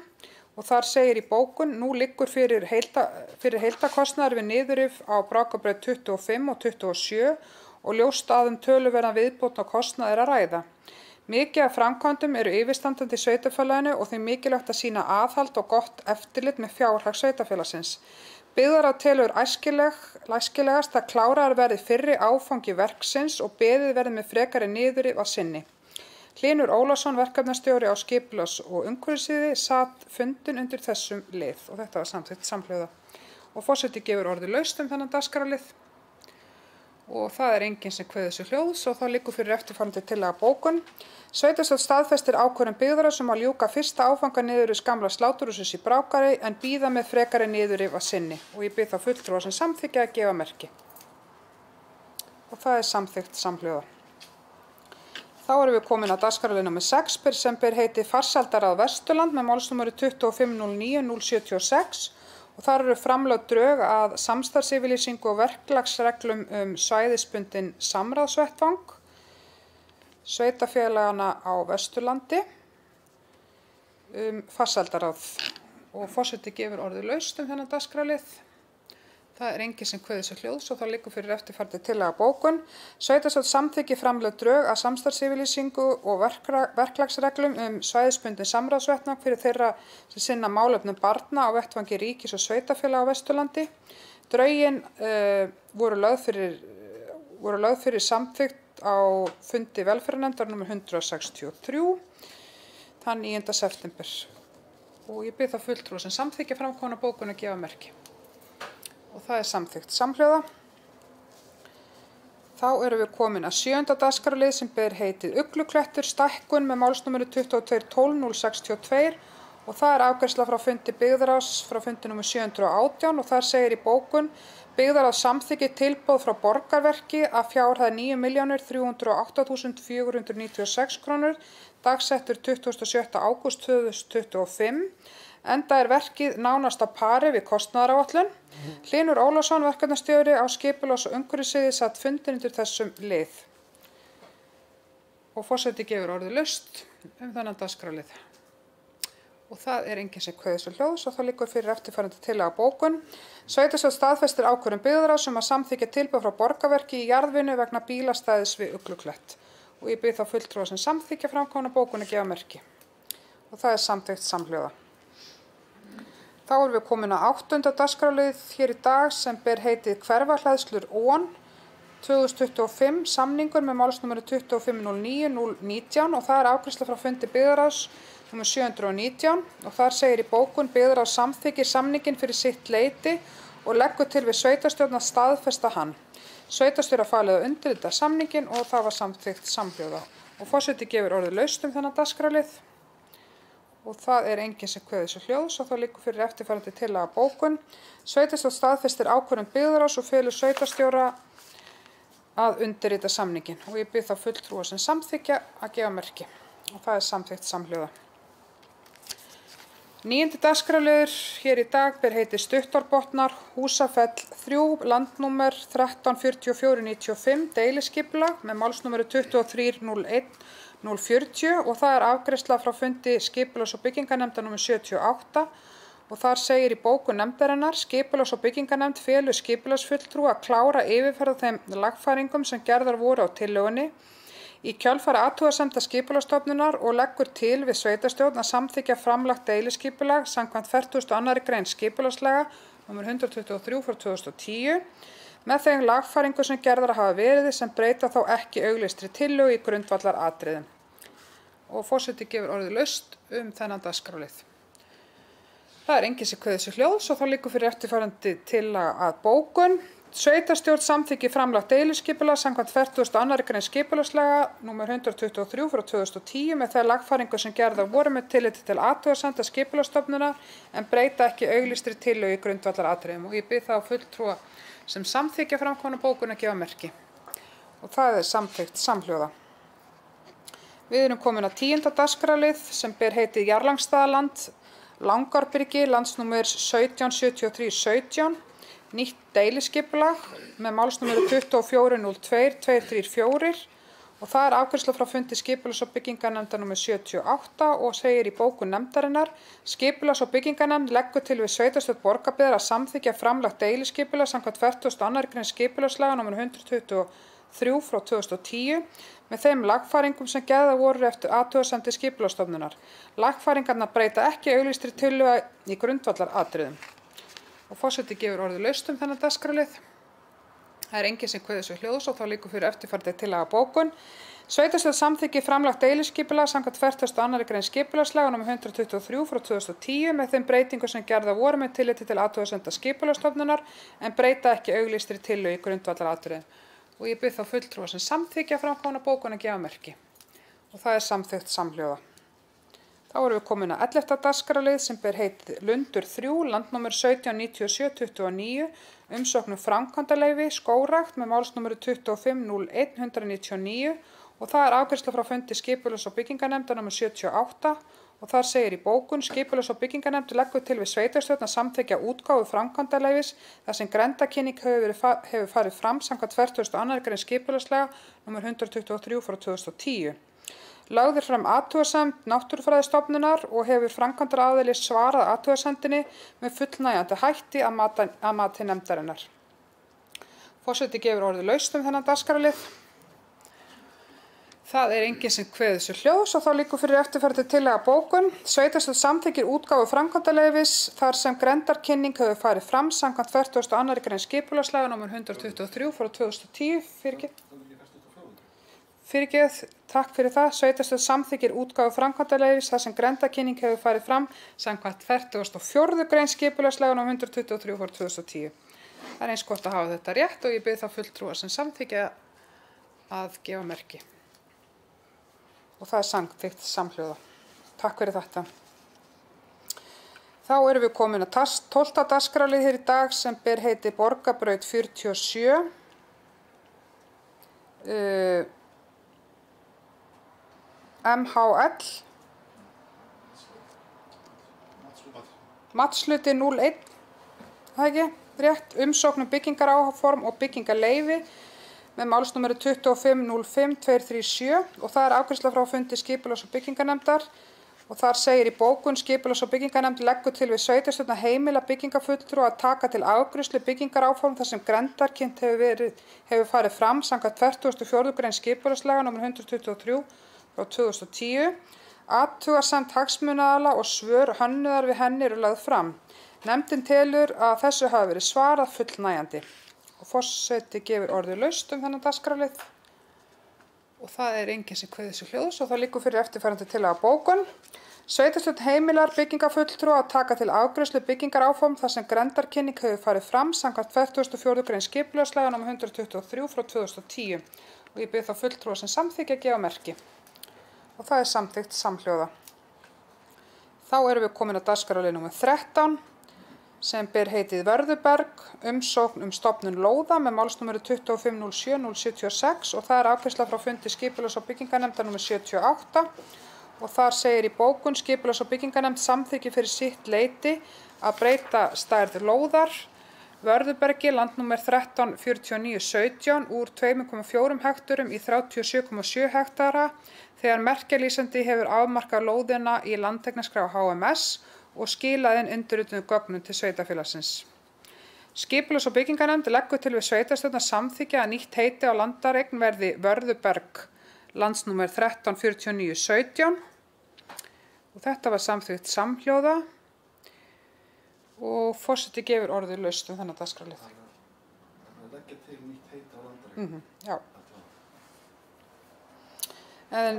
og þar segir í bókun: Nú liggur fyrir heildarkostnaður við niðurrif á Brákarbraut 25 og 27 og ljóst að töluverðan viðbót á kostnað er að ræða. Mikið af framkvæmdum eru yfirstandandi í sveitarfélaginu og því mikilvægt að sýna aðhald og gott eftirlit með fjárhag sveitarfélagsins. Byggðarráð telur æskilegast að kláraðar verði fyrri áfangi verksins og beðið verði með frekari niðurrif að sinni. Hlynur Ólafsson, verkefnastjóri á skipulags- og umhverfissviði, sat fundinn undir þessum lið og þetta var samþykkt samhljóða. Og forseti gefur orðið laust þennan dagskrárlið. Og það er enginn sem kveður sig hljóðs og þá liggur fyrir eftirfarandi tillaga bókun. Sveitarstjórn staðfestir ákvörðun byggðarráðs að ljúka fyrsta áfanga niðurrifs gamla sláturhússins í Brákarey en bíða með frekari niðurrif að sinni og ég bið þá fulltrúa sem samþykkja að gefa merki. Og það er samþykkt samhljóða. Þá erum við komin að dagskrárlið númer 6 sem ber heiti Farsældarráð Vesturland með málsnúmeri 25.09.076 og þar eru framlögð drög að samstarfsyfirlýsingu og verklagsreglum svæðisbundinn samráðsvettvang sveitarfélagana á Vesturlandi farsældarráð og forseti gefur orðið laust þennan dagskrárlið. Það er enginn sem kveður sig hljóðs og þá liggur fyrir eftirfarandi tillaga bókun. Sveitarstjórn samþykkir framlögð drög að samstarfsyfirlýsingu og verklagsreglum svæðisbundinn samráðsvettvang fyrir þeirra sem sinna málefnum barna á vettvangi ríkis og sveitarfélaga á Vesturlandi. Drögin voru lögð fyrir samþykkt á fundi velferðarnefndar nr. 163 þann 9. september og ég bið það fulltrúa sem samþykkja framkomna bókun að gefa merki. Og það er samþykkt samhljóða. Þá erum við komin að 7. dagskrárlið sem ber heitið Ugluklettur stækkun með málsnúmeri 22.12.062 og það er afgreiðsla frá fundi byggðarráðs frá fundi nr. 718 og þar segir í bókun: Byggðarráð samþykkir tilboð frá Borgarverki að fjárhæð 9.308.496 krónur dagsettur 27. ágúst 2025. Enda er verkið nánast á pari við kostnaðaráætlun. Hlynur Ólafsson, verkefnastjóri á skipulags- og umhverfissviði, sat fundinn undir þessum lið. Og forseti gefur orðið laust þennan dagskrárlið. Og það er enginn sem kveður sig hljóðs og þá liggur fyrir eftirfarandi tillaga bókun. Sveitarstjórn staðfestir ákvörðun byggðarráðs að samþykkja tilboð frá Borgarverki í jarðvinnu vegna bílastæðis við Ugluklett. Og ég bið þá fulltrúa sem samþykkja framkomna bókun að gefa merki. Og það er samþykkt samhljóða. Þá erum við komin að 8. dagskrárlið hér í dag sem ber heitið Hverfahleðslur ON 2025 samningur með málsnúmeri 25.09.019 og það er afgreiðsla frá fundi byggðarráðs nr. 719 og þar segir í bókun: Byggðarráð samþykkir samninginn fyrir sitt leyti og leggur til við sveitarstjórn að staðfesta hann. Sveitarstjóra falið að undirrita samninginn og það var samþykkt samhljóða. Og forseti gefur orðið laust þennan dagskrárlið. Og það er enginn sem kveður sig hljóðs og þá liggur fyrir eftirfarandi tillaga bókun. Sveitarstjórn staðfestir ákvörðun byggðarráðs og felur sveitarstjóra að undirrita samninginn og ég bið þá fulltrúa sem samþykkja að gefa merki og það er samþykkt samhljóða. 9. dagskrárliður hér í dag ber heitið Stuttárbotnar, Húsafell 3, landnúmer 134495, deiliskipulag með málsnúmeri 23.01.040 og það er afgreiðsla frá fundi skipulags- og byggingarnefndar nr. 78 og þar segir í bókun nefndarinnar: Skipulags- og byggingarnefnd felur skipulagsfulltrúa að klára yfirferð á þeim lagfæringum sem gerðar voru á tillögunni í kjölfar athugasemda Skipulagsstofnunar og leggur til við sveitarstjórn að samþykkja framlagt deiliskipulag samkvæmt 42. grein skipulagslaga nr. 123/2010 með þeim lagfæringum sem gerðar hafa verið sem breyta þó ekki auglýstri tillögu í grundvallaratriðum. Og forseti gefur orðið laust þennan dagskrárlið. Það er enginn sem kveður sig hljóðs og þá liggur fyrir eftirfarandi tillaga að bókun. Sveitarstjórn samþykkir framlagt deiliskipulag samkvæmt 42. grein skipulagslaga nr. 123/2010 með þeim lagfæringum sem gerðar voru með tilliti til athugasemda Skipulagsstofnunar en breyta ekki auglýstri tillögu í grundvallaratriðum og ég bið þá fulltrúa sem samþykkja framkomna bókun að gefa merki. Og það er samþykkt samhljóða. Við erum komin að 10. dagskrárlið sem ber heitið Jarlangsstaðaland, Langárbyrgi, landsnúmer 177317, nýtt deiliskipulag með málsnúmeri 2402-234 og það afgreiðsla frá fundi skipulags- og byggingarnefndar nr. 78 og segir í bókun nefndarinnar: Skipulags- og byggingarnefnd leggur til við sveitarstjórn Borgarbyggðar að samþykkja framlagt deiliskipulag samkvæmt 42. grein skipulagslaga nr. 123/2010 með þeim lagfæringum sem gerðar voru eftir athugasemdir Skipulagsstofnunar. Lagfæringarnar breyta ekki auglýstri tillögu í grundvallaratriðum. Og forseti gefur orðið laust þennan dagskrárlið. Það enginn sem kveður sér hljóðs og þá liggur fyrir eftirfarandi tillaga bókun. Sveitarstjórn samþykki framlagt deiliskipulag samkvæmt 42. grein skipulagslaga nr. 123/2010 með þeim breytingum sem gerðar voru með tilliti til athugasemda Skipulagsstofnunar en breyta ekki auglýstri tillögu í grundvallaratriðum. Og ég bið þá fulltrúa sem samþykja framkomna bókun að gefa merki. Og það samþykkt samhljóða. Þá erum við komin að 11. dagskrárlið sem ber heitið Lundur 3, landnúmer 179729, umsókn framkvæmdaleyfi, skógrækt með málsnúmeri 250199 og það afgreiðsla frá fundi skipulags- og byggingarnefndar nr. 78 og þar segir í bókun: Skipulags- og byggingarnefnd leggur til við sveitarstjórn að samþykkja útgáfu framkvæmdaleyfis þar sem grenndarkynning hefur farið fram samkvæmt 42. grein skipulagslaga nr. 123/2010. Lögð fram athugasemd Náttúrufræðistofnunar og hefur framkvæmdaraðili svarað athugasemdinni með fullnægjandi hætti að mati nefndarinnar. Forseti gefur orðið laust þennan dagskrárlið. Það enginn sem kveður sér hljóðs og þá liggur fyrir eftirfarandi tillaga bókun. Sveitarstjórn samþykkir útgáfu framkvæmdaleyfis þar sem grenndarkynning hefur farið fram samkvæmt 42. grein skipulagslaga nr. 123/2010. Fyrirgefið, takk fyrir það. Sveitarstjórn samþykkir útgáfu framkvæmdaleyfis þar sem grenndarkynning hefur farið fram samkvæmt 44. grein skipulagslaga nr. 123/2010. Það eins gott að hafa þetta rétt og ég bið þá fulltrúa sem samþykkja að gefa merki. Og það samþykkt samhljóða. Takk fyrir þetta. Þá erum við komin að 12. dagskrárlið hér í dag sem ber heiti Borgarbraut 47. MHL Matsluti 01, það ekki, rétt, umsókn byggingaráform og byggingarleyfi með málsnúmeri 2505-237 og það afgreiðsla frá fundi skipulags- og byggingarnefndar og þar segir í bókun: Skipulags- og byggingarnefnd leggur til við sveitarstjórn að heimila byggingarfulltrúa að taka til afgreiðslu byggingaráform þar sem grenndarkynning hefur farið fram samkvæmt 44. grein skipulagslaga nr. 123/2010. Athugasemd hagsmunaaðila og svör hönnuðar við henni eru lögð fram. Nefndin telur að þessu hafi verið svarað fullnægjandi. Og forseti gefur orðið laust þennan dagskrárlið. Og það enginn sem kveður sér hljóðs og það liggur fyrir eftirfarandi tillaga bókun. Sveitarstjórn heimilar byggingarfulltrúa að taka til afgreiðslu byggingaráform þar sem grenndarkynning hefur farið fram samkvæmt 44. grein skipulagslaga nr. 123/2010 og ég bið þá fulltrúa sem samþykkja að gefa merki. Og það samþykkt samhljóða. Þá erum við komin að dagskrárlið nr. 13 sem ber heitið Vörðuberg, umsókn stofnun lóða með málsnúmeri 2507-076 og það afgreiðsla frá fundi skipulags- og byggingarnefndar nr. 78 og þar segir í bókun: Skipulags- og byggingarnefnd samþykki fyrir sitt leyti að breyta stærð lóðar Vörðubergi, landnúmer 134917 úr 2,4 hekturum í 37,7 hektara þegar merkjalýsandi hefur afmarkað lóðina í landeignaskrá HMS og skilaðinn undirrituðum gögnum til sveitarfélagsins. Skipulags- og byggingarnefnd leggur til við sveitarstjórn að samþykkja að nýtt heiti á landareign verði Vörðuberg, landsnúmer 134917 og þetta var samþykkt samhljóða og forseti gefur orðið laust þennan dagskrárlið. Leggja til nýtt heiti á landareign. Já. En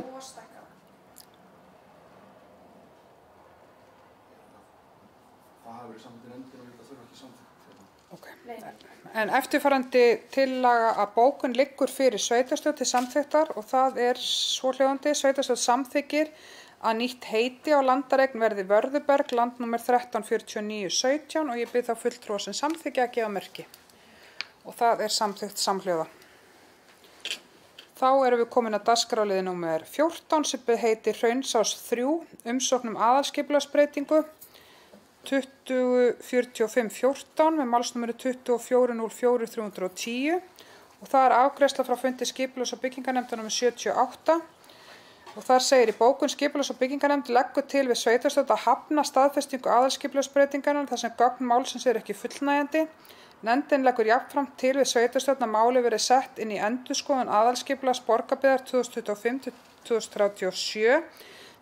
Það hafi verið samþykkt í nefndinni og þetta þurfa ekki samþykkt. Okay. En eftirfarandi tillaga að bókun liggur fyrir sveitarstjórn til samþykktar og það svohljóðandi: Sveitarstjórn samþykkir að nýtt heiti á landareign verði Vörðuberg, landnúmer 134917 og ég bið þá fulltrúa sem samþykkja að gefa merki. Og það samþykkt samhljóða. Þá erum við komin að dagskrárliði númer 14 sem heitir Hraunsás 3, umsókn aðalskipulagsbreytingu 204514 með málsnúmeri 2404-310 og það er afgreiðsla frá fundi skipulags- og byggingarnefndar nr. 78 og þar segir í bókun skipulags- og byggingarnefnd leggur til við sveitarstjórn að hafna staðfestingu aðalskipulagsbreytingarinnar þar sem gögn málsins eru ekki fullnægjandi. Nefndin leggur jafnframt til við sveitarstjórn að málið verið sett inn í endurskoðun aðalskipulags borgarbyggðar 2025-2037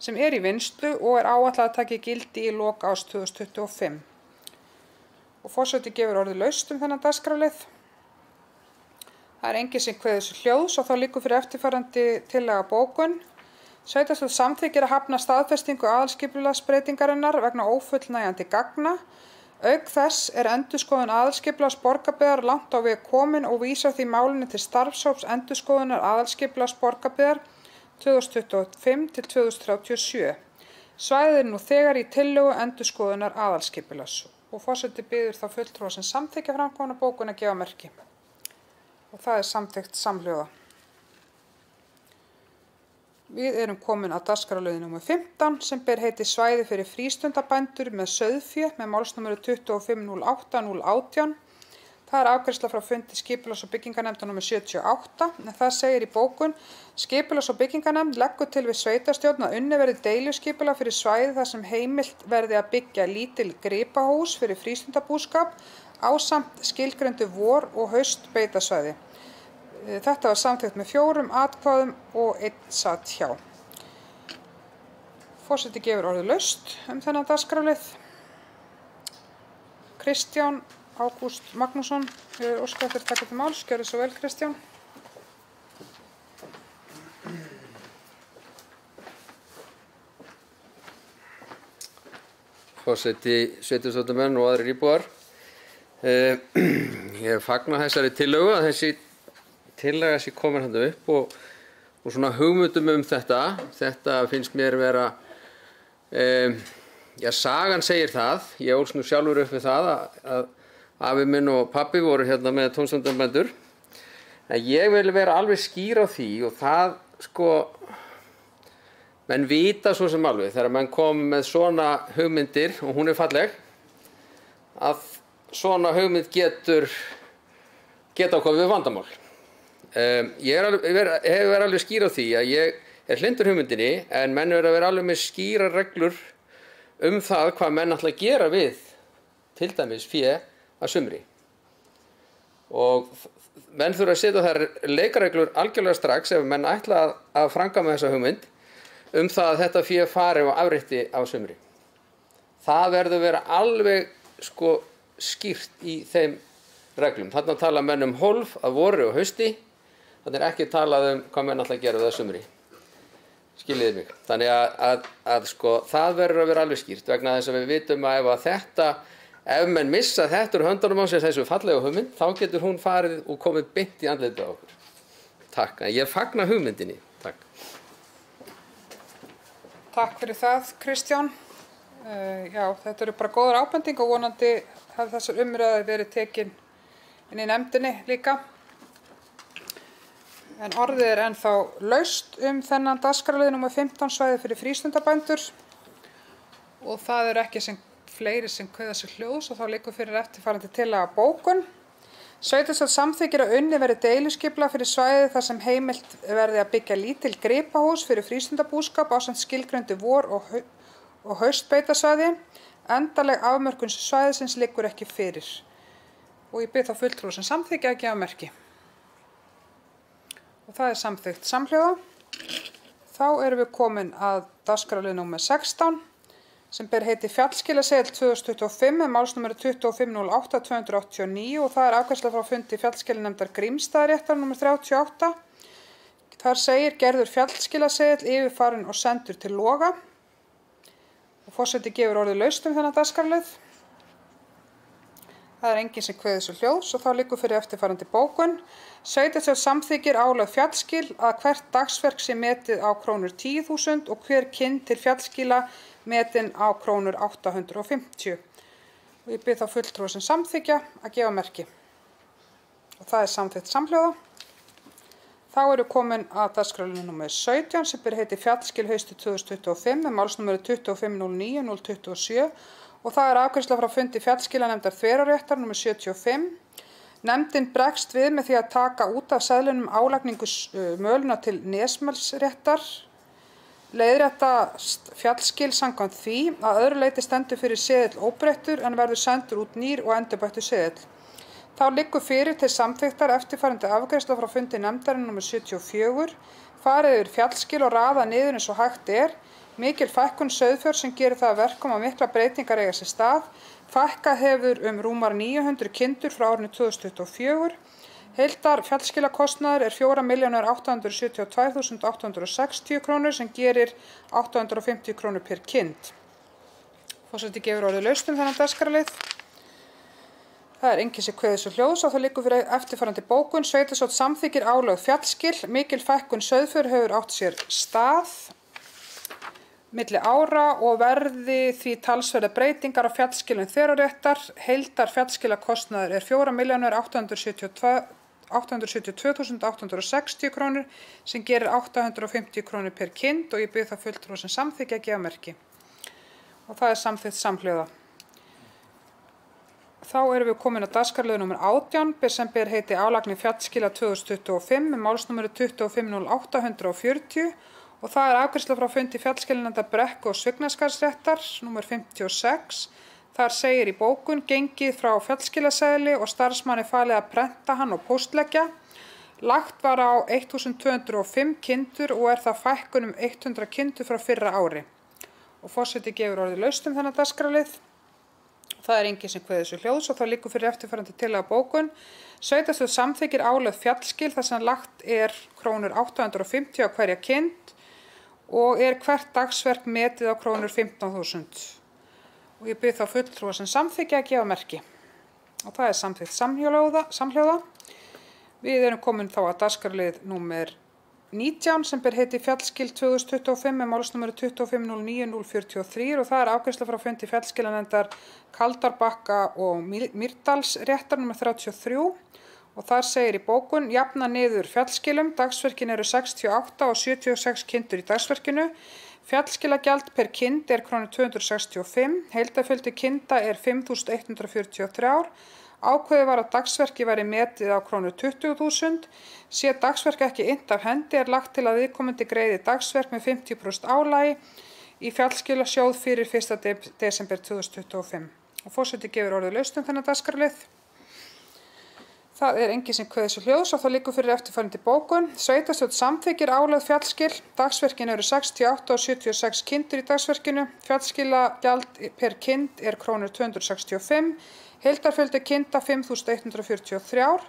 sem er í vinnslu og er áætlað að taka gildi í lok árs 2025. Og forseti gefur orðið laust þennan dagskrárlið. Það er enginn sem kveður sér hljóðs og þá liggur fyrir eftirfarandi tillaga bókun. Sveitarstjórn samþykkir að hafna staðfestingu aðalskipulagsbreytingarinnar vegna ófullnægjandi gagna. Auk þess er endurskoðun aðalskipulags borgarbyggðar langt á veg komin og vísar því málinu til starfshóps endurskoðunar aðalskipulags borgarbyggðar 2025-2037. Svæðið er nú þegar í tillögu endurskoðunar aðalskipulags og forseti biður þá fulltrúa sem samþykkja framkomna bókun að gefa merki. Og það er samþykkt samhljóða. Við erum komin að dagskrárliði nr. 15 sem ber heiti svæði fyrir frístundabændur með sauðfé með málsnúmeri 2508-018. Það er afgreiðsla frá fundi skipulags- og byggingarnefndar nr. 78 en það segir í bókun skipulags- og byggingarnefnd leggur til við sveitarstjórn að unnið verði deiliskipulag fyrir svæði þar sem heimilt verði að byggja lítil gripahús fyrir frístundabúskap ásamt skilgreindu vor- og haustbeitasvæði. Þetta var samþykkt með 4 atkvæðum og 1 sat hjá. Forseti gefur orðið laust þennan dagskrárlið. Kristján Ágúst Magnússon óskar eftir að taka til máls. Gjörðu svo vel, Kristján. Forseti, sveitarstjórnarmenn og aðrir íbúar. Ég fagna þessari tillögu að þessi tillaga sé komin hann upp og svona hugmyndum þetta. Þetta finnst mér vera, sagan segir það. Ég ólst nú sjálfur upp við það að afi minn og pabbi voru hérna með tómstundarbændur. En ég vil vera alveg skýr á því og það menn vita svo sem alveg þegar menn kom með svona hugmyndir og hún er falleg að svona hugmynd geta okkur við vandamál. Ég hef verið alveg skýr á því að ég er hlindur hugmyndinni en menn verið að vera alveg með skýra reglur það hvað menn ætla að gera við til dæmis fé að sumri. Og menn þurfa að setja þær leikareglur algjörlega strax ef menn ætla að framkvæma þessa hugmynd það að þetta fé fari á afritti á sumri. Það verður að vera alveg skýrt í þeim reglum. Þarna tala menn hólf að vori og hausti. Þannig er ekki talað hvað menn ætla að gera við að sumri. Skiljiði mig. Þannig að það verður að vera alveg skýrt vegna þess að við vitum að ef menn missa þetta úr höndunum á sér þessu fallega hugmynd, þá getur hún farið og komið beint í andlitið á okkur. Takk. Ég fagna hugmyndinni. Takk. Takk fyrir það, Kristján. Þetta eru bara góðar ábending og vonandi hafi þessar umræður verið tekin inn í nefndinni líka. En orðið er ennþá laust þennan dagskrárlið nr. 15 svæði fyrir frístundabændur og það eru ekki fleiri sem kveða sér hljóðs og þá liggur fyrir eftirfarandi tillaga bókun. Sveitarstjórn samþykkir að unnið verði deiliskipulag fyrir svæði þar sem heimilt verði að byggja lítil gripahús fyrir frístundabúskap ásamt skilgreindu vor- og haustbeitasvæði. Endanleg afmörkun svæðisins liggur ekki fyrir. Og ég bið þá fulltrúa sem samþykkja að gefa merki. Og það er samþykkt samhljóða. Þá erum við komin að dagskrárlið nr. 16 sem ber heiti Fjallskilaseðill 2025 með málsnúmeri 2508-289 og það er afgreiðsla frá fundi fjallskilanefndar Grímsstaðaréttar nr. 38. Þar segir gerður fjallskilaseðill yfirfarinn og sendur til Loga. Og forseti gefur orðið laust þennan dagskrárlið. Það er enginn sem kveður sér hljóðs og þá liggur fyrir eftirfarandi bókun. Sveitarstjórn samþykkir álögð fjallskil að hvert dagsverk sé metið á krónur 10.000 og hver kinn til fjallskila metin á krónur 850. Og ég bið þá fulltrúa sem samþykkja að gefa merki. Og það er samþykkt samhljóða. Þá eru komin að dagskrárlið nr. 17 sem ber heiti Fjallskil haustið 2025 með málsnúmeri 2509-027 og það er afgreiðsla frá fundi fjallskilanefndar Þverárréttar nr. 75. Nefndin bregst við með því að taka út af seðlunum álagningu möluna til Nesmelsréttar. Leiðrétta fjallskil samkvæmt því að öðru leyti stendur fyrir seðill óbreyttur en verður sendur út nýr og endurbættur seðill. Þá liggur fyrir til samþykktar eftirfarandi afgreiðsla frá fundi nefndarinn nr. 74. Farið yfir fjallskil og raða niður eins og hægt er. Mikil fækkun sauðfjár sem gerir það að verkum að mikla breytingar eiga sér stað. Fækkað hefur rúmar 900 kindur frá árinu 2024. Heildar fjallskilakostnaður er 4.872.860 krónur sem gerir 850 krónur per kind. Forseti gefur orðið laust þennan dagskrárlið. Það er enginn sem kveður svo hljóðs og það liggur fyrir eftirfarandi bókun. Sveitarstjórn samþykkir álögð fjallskil. Mikil fækkun sauðfjár hefur átt sér stað milli ára og verði því talsverðar breytingar á fjallskilum Þverárréttar. Heildar fjallskilakostnaður er 4.872.860 krónur sem gerir 850 krónur per kind og ég bið það fulltrúa sem samþykkja að gefa merki. Og það er samþykkt samhljóða. Þá erum við komin á dagskrárlið nr. 18 sem ber heiti álagning fjallskila 2025 með málsnúmeri 2508-140 og það er afgreiðsla frá fundi fjallskilanefndar Brekku- og Svignaskarðsréttar nr. 56. Þar segir í bókun gengið frá fjallskilaseðli og starfsmanni falið að prenta hann og póstleggja. Lagt var á 1205 kindur og er það fækkun 100 kindur frá fyrra ári. Og forseti gefur orðið laust þennan dagskrárlið. Það er enginn sem kveður svo hljóðs og það liggur fyrir eftirfarandi tillaga bókun. Sveitarstjórn samþykkir álögð fjallskil þar sem lagt er krónur 850 á hverja kind og er hvert dagsverk metið á krónur 15.000. Og ég bið þá fulltrúa sem samþykkja að gefa merki. Og það er samþykkt samhljóða. Við erum komin þá að dagskrárlið númer 19 sem ber heiti fjallskil 2025 með málsnúmeri 2509-043 og það er afgreiðsla frá fundi fjallskilanefndar Kaldárbakka og Mýrdalsréttar nr. 33 og þar segir í bókun jafna niður fjallskilum, dagsverkin eru 68 og 76 kindur í dagsverkinu. Fjallskilagjald per kind er krónur 265, heildarfjöldi kinda er 5.143. Ákveðið var að dagsverki væri metið á krónur 20.000. Sé dagsverk ekki innt af hendi er lagt til að viðkomandi greiði dagsverk með 50% álagi í fjallskilasjóð fyrir 1. desember 2025. Og forseti gefur orðið laust þennan dagskrárlið. Það er enginn sem kveður svo hljóðs og það liggur fyrir eftirfarandi bókun. Sveitarstjórn samþykkir álögð fjallskil. Dagsverkin eru 68 og 76 kindur í dagsverkinu. Fjallskilagjald per kind er krónur 265. Heildarfjöldi kinda 5.143.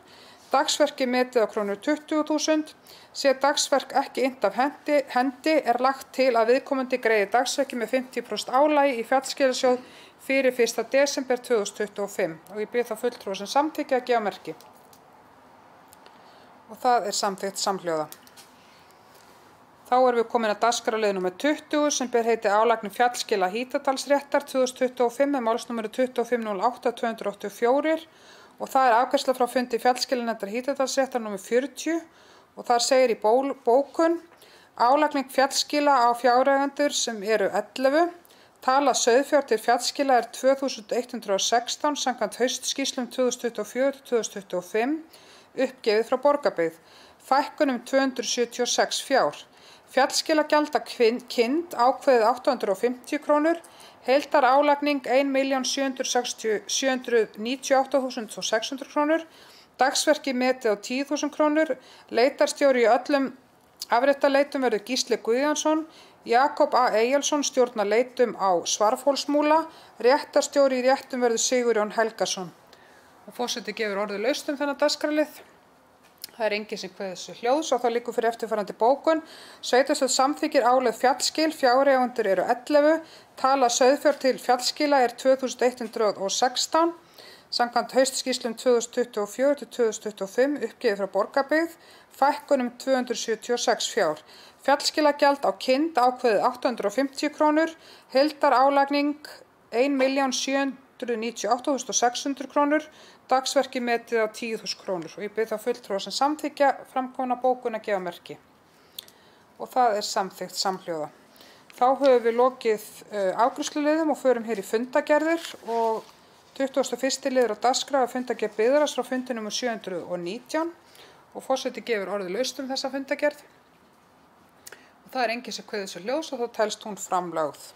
Dagsverki metið á krónur 20.000. Sé dagsverk ekki innt af hendi er lagt til að viðkomandi greiði dagsverki með 50% álagi í fjallskilasjóð fyrir 1. desember 2025. Og ég bið það fulltrúa sem samþykkja að gefa merki. Og það er samþykkt samhljóða. Þá erum við komin að dagskrárlið nr. 20 sem ber heiti álagning fjallskila Hítardalsréttar 2025 með málsnúmeri 2508-284 og það er afgreiðsla frá fundi fjallskilanefndar Hítardalsréttar nr. 40 og þar segir í bókun álagning fjallskila á fjáreigendur sem eru 11. Tala sauðfjár til fjallskila er 2116 samkvæmt haustskýrslum 2024-2025 uppgefið frá Borgarbyggð. Fækkun 276 fjár. Fjallskilagjald á kind ákveðið 850 krónur. Heildar álagning 1.798.600 krónur. Dagsverki metið á 10.000 krónur. Leitarstjóri í öllum afréttarleitum verður Gísli Guðjónsson. Jakob A. Eyjálsson stjórnar leitum á Svarfhólsmúla. Réttarstjóri í réttum verður Sigurjón Helgason. Og forseti gefur orðið laust þennan dagskrárlið. Það er enginn sem kveður svo hljóðs og það liggur fyrir eftirfarandi bókun. Sveitarstjórn samþykkir álögð fjallskil, fjáreigendur eru 11. Tala sauðfjár til fjallskila er 2116. Samkvæmt haustskýrslum 2024-2025 uppgefið frá Borgarbyggð. Fækkun 276 fjár. Fjallskilagjald á kind ákveðið 850 krónur. Heildar álagning 1.798.600 krónur. Dagsverki metið á 10.000 krónur og ég bið það fulltrúa sem samþykkja framkomna bókun að gefa merki. Og það er samþykkt samhljóða. Þá höfum við lokið afgreiðsluliðum og förum hér í fundagerðir og 21. liður á dagskrá er fundagerð Byggðarráðs frá fundi númer 719 og forseti gefur orðið laust þessa fundagerð. Og það er enginn sem kveður sér hljóðs og þá telst hún framlögð.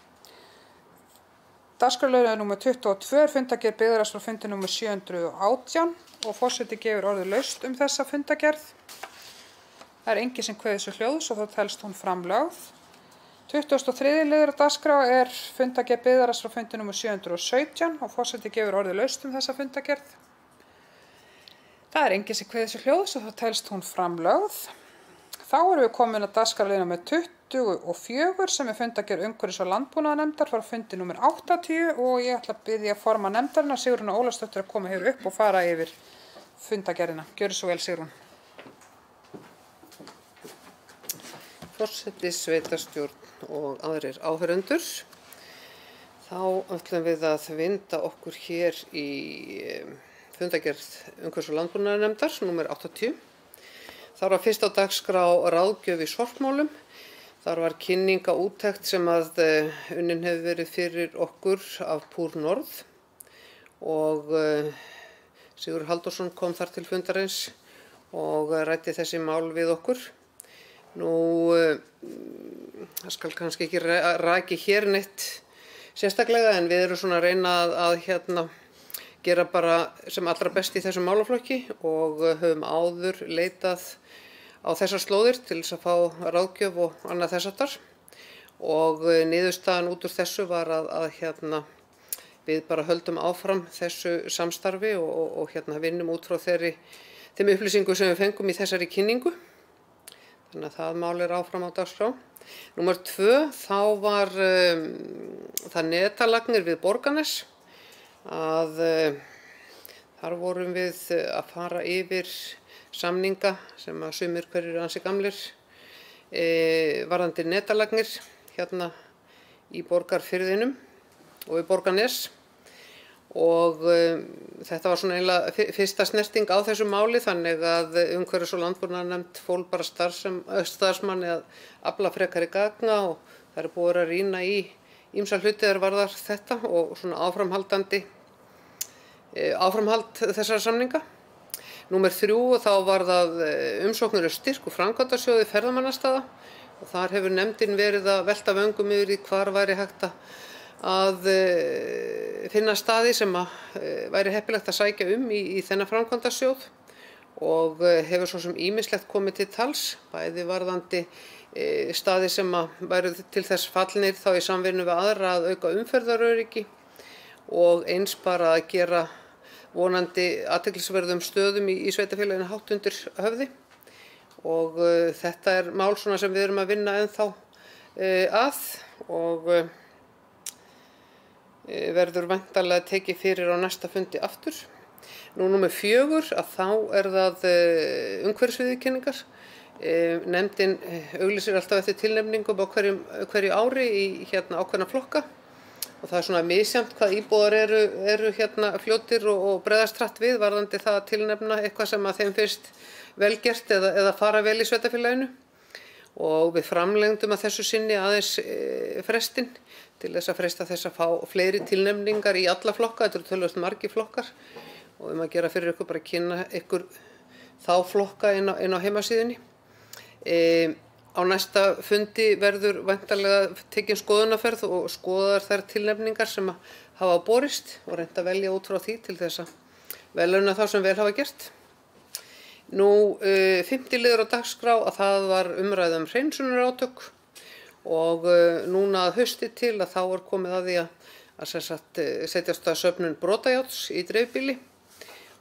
Dagskrárliður númer 22 er fundagerð Byggðarráðs frá fundi númer 718 og forseti gefur orðið laust þessa fundagerð. Það er enginn sem kveður sér hljóðs og þá telst hún framlögð. 23. liður á dagskrá er fundagerð Byggðarráðs frá fundi númer 717 og forseti gefur orðið laust þessa fundagerð. Það er enginn sem kveður sér hljóðs og þá telst hún framlögð. Þá erum við komin að dagskrárlið númer 24 sem er fundagerð umhverfis- og landbúnaðarnefndar frá fundi númer 80 og ég ætla að biðja formann nefndarinnar Sigrúnu Ólafsdóttur að koma hér upp og fara yfir fundagerðina. Gjörðu svo vel, Sigrún. Forseti, sveitarstjórn og aðrir áheyrendur. Þá ætlum við að vinda okkur hér í fundagerð umhverfis- og landbúnaðarnefndar númer 80. Þar var fyrst á dagskrá ráðgjöf í sorpmálum. Þar var kynning á úttekt sem að unnin hefur verið fyrir okkur af Púr Norð og Sigurður Halldórsson kom þar til fundarins og ræddi þessi mál við okkur. Nú, það skal kannski ekki raki hér neitt sérstaklega en við erum svona að reyna að gera bara sem allra best í þessum málaflokki og höfum áður leitað á þessar slóðir til þess að fá ráðgjöf og annað þess háttar og niðurstaðan út úr þessu var að við bara höldum áfram þessu samstarfi og vinnum út frá þeim upplýsingum sem við fengum í þessari kynningu. Þannig að það mál er áfram á dagskrá. Númer 2, þá var það netalagnir við Borgarnes að þar vorum við að fara yfir samninga sem að sumir hverjir ansi gamlir varðandi netalagnir í Borgarfirðinum og í Borgarnes og þetta var svona eiginlega fyrsta snerting á þessu máli þannig að umhverfis- og landbúnaðarnefnd fól bara starfsmanni að afla frekari gagna og það er búið að rýna í ýmsa hluti varðar þetta og svona áframhald þessara samninga. Númer 3 þá var það umsóknir styrk og framkvæmdasjóði ferðamannastaða og þar hefur nefndin verið að velta vöngum yfir í hvar væri hægt að finna staði sem væri heppilegt að sækja í þennan framkvæmdasjóð og hefur svo sem ýmislegt komið til tals, bæði varðandi staði sem væru til þess fallnir þá í samvinnu við aðra að auka umferðaröryggi og eins bara að gera vonandi athyglisverðum stöðum í sveitarfélaginu hátt undir höfði og þetta er mál svona sem við erum að vinna ennþá að og verður væntanlega tekið fyrir á næsta fundi aftur. Nú númer 4 að þá er það umhverfisviðurkenningar. Nefndin auglýsir alltaf eftir tilnefningum á hverju ári í ákveðna flokka og það er svona misjafnt hvað íbúar eru fljótir og bregðast hratt við varðandi það að tilnefna eitthvað sem að þeim finnst vel gert eða fara vel í sveitarfélaginu og við framlengdum að þessu sinni aðeins frestinn til þess að fresta þess að fá fleiri tilnefningar í alla flokka, þetta eru töluvert margir flokkar og að gera fyrir ykkur bara að kynna ykkur þá flokka inn á heimasíðunni. Á næsta fundi verður væntanlega tekin skoðunarferð og skoðar þær tilnefningar sem hafa borist og reynt að velja út frá því til þess að verðlauna þá sem vel hafa gert. Nú, 5. liður á dagskrá að það var umræða hreinsunarátök og núna að hausti til að þá er komið að því að setjast að söfnun brotajáts í dreifbýli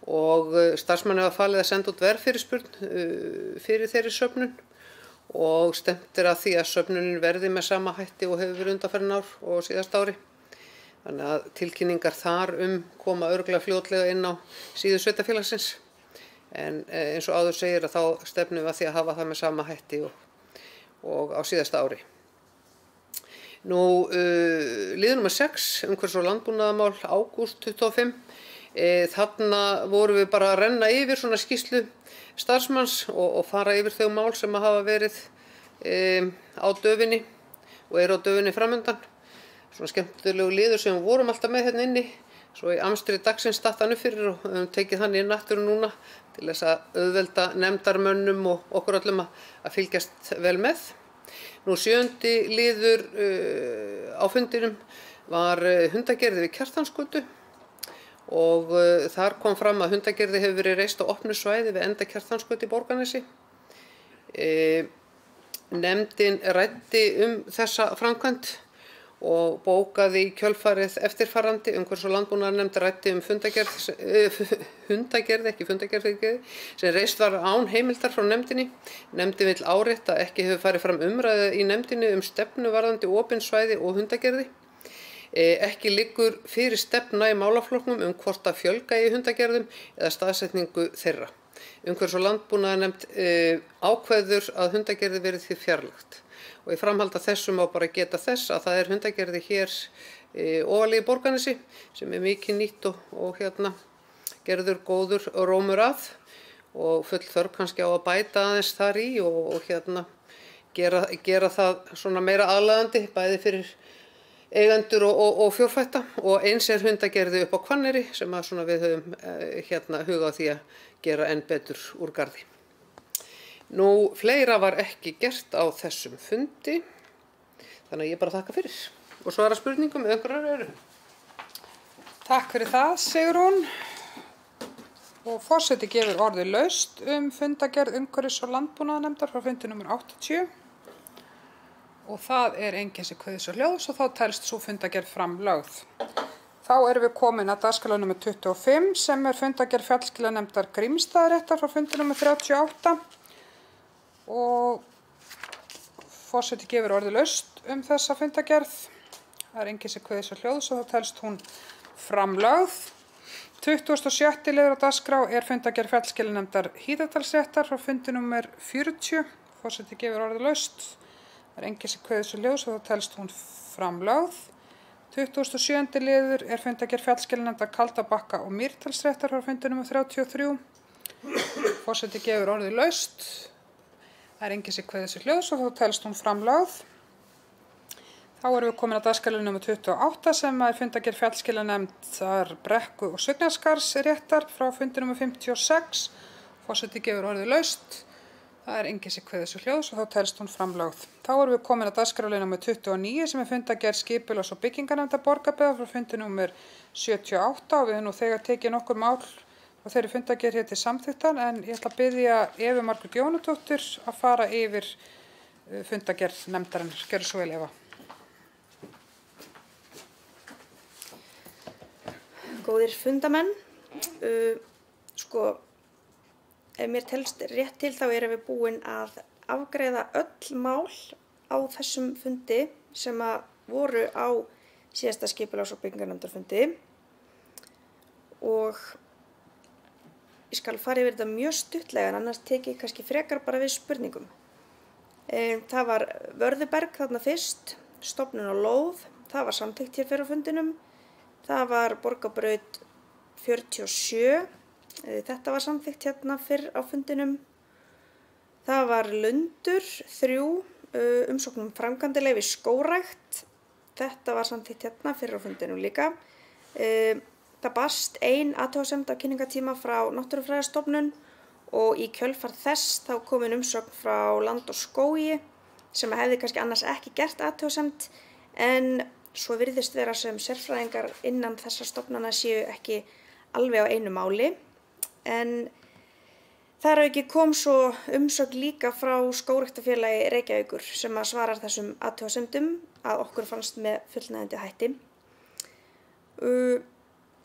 og starfsmanni var falið að senda út verðfyrirspurn fyrir þeirri söfnun og stefnt er að því að söfnunin verði með sama hætti og hefur verið undanfarin ár og síðast ári. Þannig að tilkynningar þar koma örugglega fljótlega inn á síðu sveitarfélagsins. En eins og áður segir að þá stefnum við að því að hafa það með sama hætti og á síðasta ári. Nú, liður nummer 6, umhverfis- og landbúnaðarmál, ágúst 25. Þarna vorum við bara að renna yfir svona skýrslu starfsmanns og fara yfir þau mál sem hafa verið á döfinni og eru á döfinni framundan. Svona skemmtilegu liður sem við vorum alltaf með hérna inni. Svo í amstri dagsins datt hann upp fyrir og höfum tekið hann í náttúru núna til þess að auðvelda nefndarmönnum og okkur öllum að fylgjast vel með. Nú 7. liður á fundinum var hundagerði við Kjartansgötu og þar kom fram að hundagerði hefur verið reist á opnu svæði við enda Kjartansgötu í Borgarnesi. Nefndin ræddi þessa framkvæmd og bókaði í kjölfarið eftirfarandi. Umhverfis- og landbúnaðarnefnd ræddi hundagerð, ekki fundagerð, sem reist var án heimildar frá nefndinni. Nefndin vill árétta að ekki hefur farið fram umræða í nefndinni stefnu varðandi opin svæði og hundagerði. Ekki liggur fyrir stefna í málaflokknum hvort að fjölga í hundagerðum eða staðsetningu þeirra. Umhverfis- og landbúnaðarnefnd ákveður að hundagerði verið því fjarlægt. Og í framhaldi af þessu má bara geta þess að það er hundagerði hér ofarlega í Borgarnesi sem er mikið nýtt og gerður góður rómur að og full þörf kannski á að bæta aðeins þar í og gera það svona meira aðlaðandi bæði fyrir eigendur og fjórfætta og eins er hundagerði upp á Hvanneyri sem að svona við höfum hugað á því að gera enn betur úr garði. Nú, fleira var ekki gert á þessum fundi, þannig að ég bara þakka fyrir. Og svara spurningum ef einhverjar eru. Takk fyrir það, Sigrún. Og forseti gefur orðið laust fundagerð umhverfis- og landbúnaðarnefndar frá fundi nr. 80. Og það er enginn sem kveðis og hljóðs og þá telst svo fundagerð framlögð. Þá erum við komin að dagskrá nr. 25 sem er fundagerð fjallskilanefndar Grímsstaðaréttar frá fundi nr. 38. Og forseti gefur orðið laust þessa fundagerð. Það er enginn sem kveðis og hljóðs og þá telst hún framlögð. 26. liður á dagskrá er fundagerð fjallskilanefndar Hítardalsréttar frá fundi nr. 40. Forseti gefur orðið laust. Það er enginn sem kveðis og hljóðs og þá telst hún framlögð. 27. liður er fundagerð fjallskilanefndar Kaldabakka og Mýrdalsréttar frá fundi nr. 33. Forseti gefur orðið laust. Það er enginn sem kveðis og hljóðs og þá telst hún framlögð. Þá erum við komin að dagskrá nr. 28 sem er fundagerð fjallskilanefndar Brekku og Svignaskarðsréttar frá fundi nr. 56. Forseti gefur orðið laust. Það er enginn sem kveðis og hljóðs og þá telst hún framlögð. Þá erum við komin að dagskrá nr. 29 sem er fundagerð skipulags- og byggingarnefndar Borgarbyggðar frá fundi nr. 78 og við höfum nú þegar tekið nokkur mál og þeirri fundagerð hér til samþykktar en ég ætla að biðja Evu Margrét Jónadóttur að fara yfir fundagerð nefndarinnar. Gjörðu svo vel, Eva. Góðir fundamenn, ef mér telst rétt til þá erum við búin að afgreiða öll mál á þessum fundi sem að voru á síðasta skipulags- og byggingarnefndarfundi og ég skal fara yfir þetta mjög stuttlega en annars teki ég kannski frekar bara við spurningum. Það var Vörðuberg þarna fyrst, stofnun á lóð, það var samþykkt hér fyrir á fundinum. Það var Borgarbraut 47, þetta var samþykkt hérna fyrr á fundinum. Það var Lundur 3, umsókn framkvæmdaleyfi skógrækt, þetta var samþykkt hérna fyrr á fundinum líka. Það barst ein athugasemd á kynningatíma frá Náttúrufræðistofnun og í kjölfar þess þá komin umsókn frá Land og skógi sem hefði kannski annars ekki gert athugasemd en svo virðist vera sem sérfræðingar innan þessar stofnana séu ekki alveg á einu máli. En þar að auki kom svo umsögn líka frá Skógræktarfélagi Reykjavíkur sem að svarar þessum athugasemdum að okkur fannst með fullnægjandi hætti.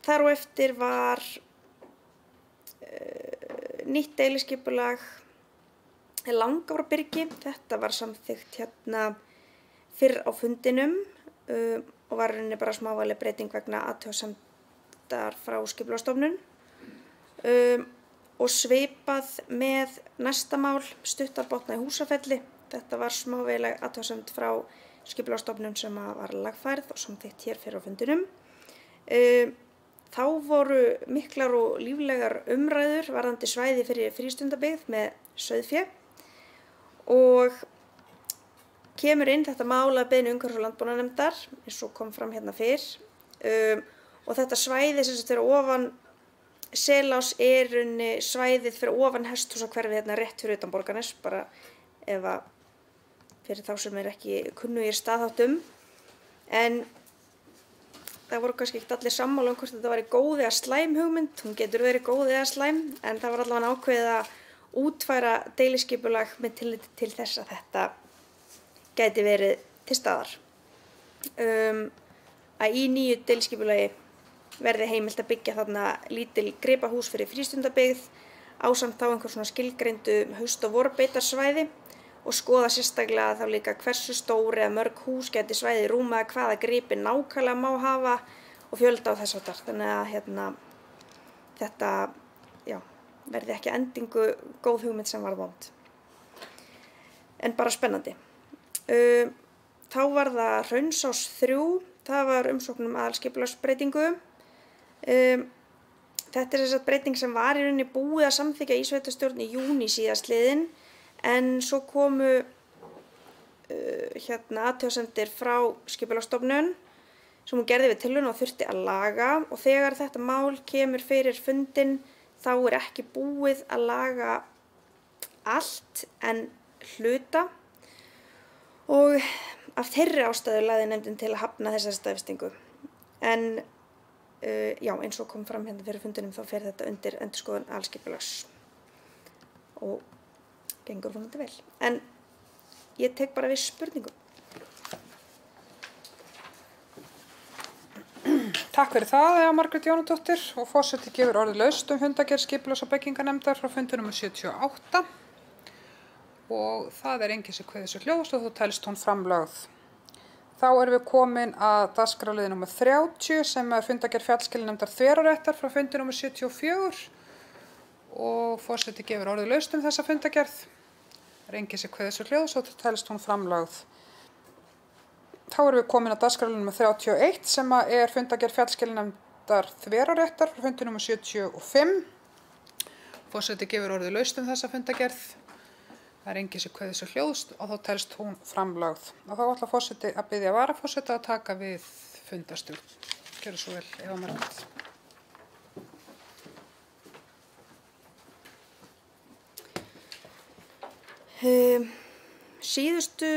Þar á eftir var nýtt deiliskipulag Langárbyrgi. Þetta var samþykkt hérna fyrr á fundinum og var rauninni bara smávægileg breyting vegna athugasemdar frá Skipulagsstofnun. Og svipað með næsta mál, Stuttarbotna í Húsafelli. Þetta var smávægileg athugasemd frá Skipulagsstofnun sem var lagfærð og samþykkt hér fyrr á fundinum. Þá voru miklar og líflegar umræður varðandi svæði fyrir frístundabyggð með sauðfé og kemur inn þetta mál að beiðni umhverfis- og landbúnaðarnefndar, eins og kom fram hérna fyrr, og þetta svæði sem sagt fyrir ofan Selás er runni svæðið fyrir ofan hesthúsahverfið hérna rétt fyrir utan Borgarnes, bara ef að fyrir þá sem ekki kunnugir staðháttum. En það voru kannski ekki allir sammála hvort þetta væri góð eða slæm hugmynd, hún getur verið góð eða slæm, en það var allavega ákveðið að útfæra deiliskipulag með tilliti til þess að þetta gæti verið til staðar. Að í nýju deiliskipulagi verði heimilt að byggja þarna lítil gripahús fyrir frístundabyggð ásamt þá einhver svona skilgreindu haust- og vorbeitarsvæði og skoða sérstaklega þá líka hversu stór eða mörg hús gæti svæðið rúma, hvaða gripi nákvæmlega má hafa og fjölda á þess háttar. Þannig að þetta verði ekki endingu góð hugmynd sem var vond. En bara spennandi. Þá var það Hraunsás 3, það var umsókn aðalskipulagsbreytingu. Þetta er þess að breyting sem var í rauninni búið að samþykkja í sveitarstjórn í júní síðastliðinn, en svo komu athugasemdir frá Skipulagsstofnun sem hún gerði við tilraun og þurfti að laga, og þegar þetta mál kemur fyrir fundinn þá er ekki búið að laga allt en hluta, og af þeirri ástæðu lagði nefndin til að hafna þessari staðfestingu. En eins og kom fram hérna fyrir fundinum þá fer þetta undir endurskoðun aðalskipulags og gengur vonandi vel. En ég tek bara við spurningum. Takk fyrir það, Margrét Jónadóttir, og forseti gefur orðið laust fundargerð skipulags- og byggingarnefndar frá fundi nr. 78 og það er enginn sem kveður sér hljóðs og þú telst hún framlögð. Þá erum við komin að dagskrárliði nr. 30 sem er fundargerð fjallskilinefndar Þveráréttar frá fundi nr. 74 og forseti gefur orðið laust þessa fundargerð. Það er enginn sem kveður sér hljóðs og þú telst hún framlögð. Þá erum við komin að dagskrárliði nr. 31 sem er fundargerð fjallskilinefndar Þveráréttar frá fundi nr. 75. Forseti gefur orðið laust þessa fundargerð. Það er enginn sem kveður sér hljóðs og þá telst hún framlögð. Og þá ætlar forseti að biðja varaforseta að taka við fundarstjórn. Gjörðu svo vel, Eva Margrét. Síðustu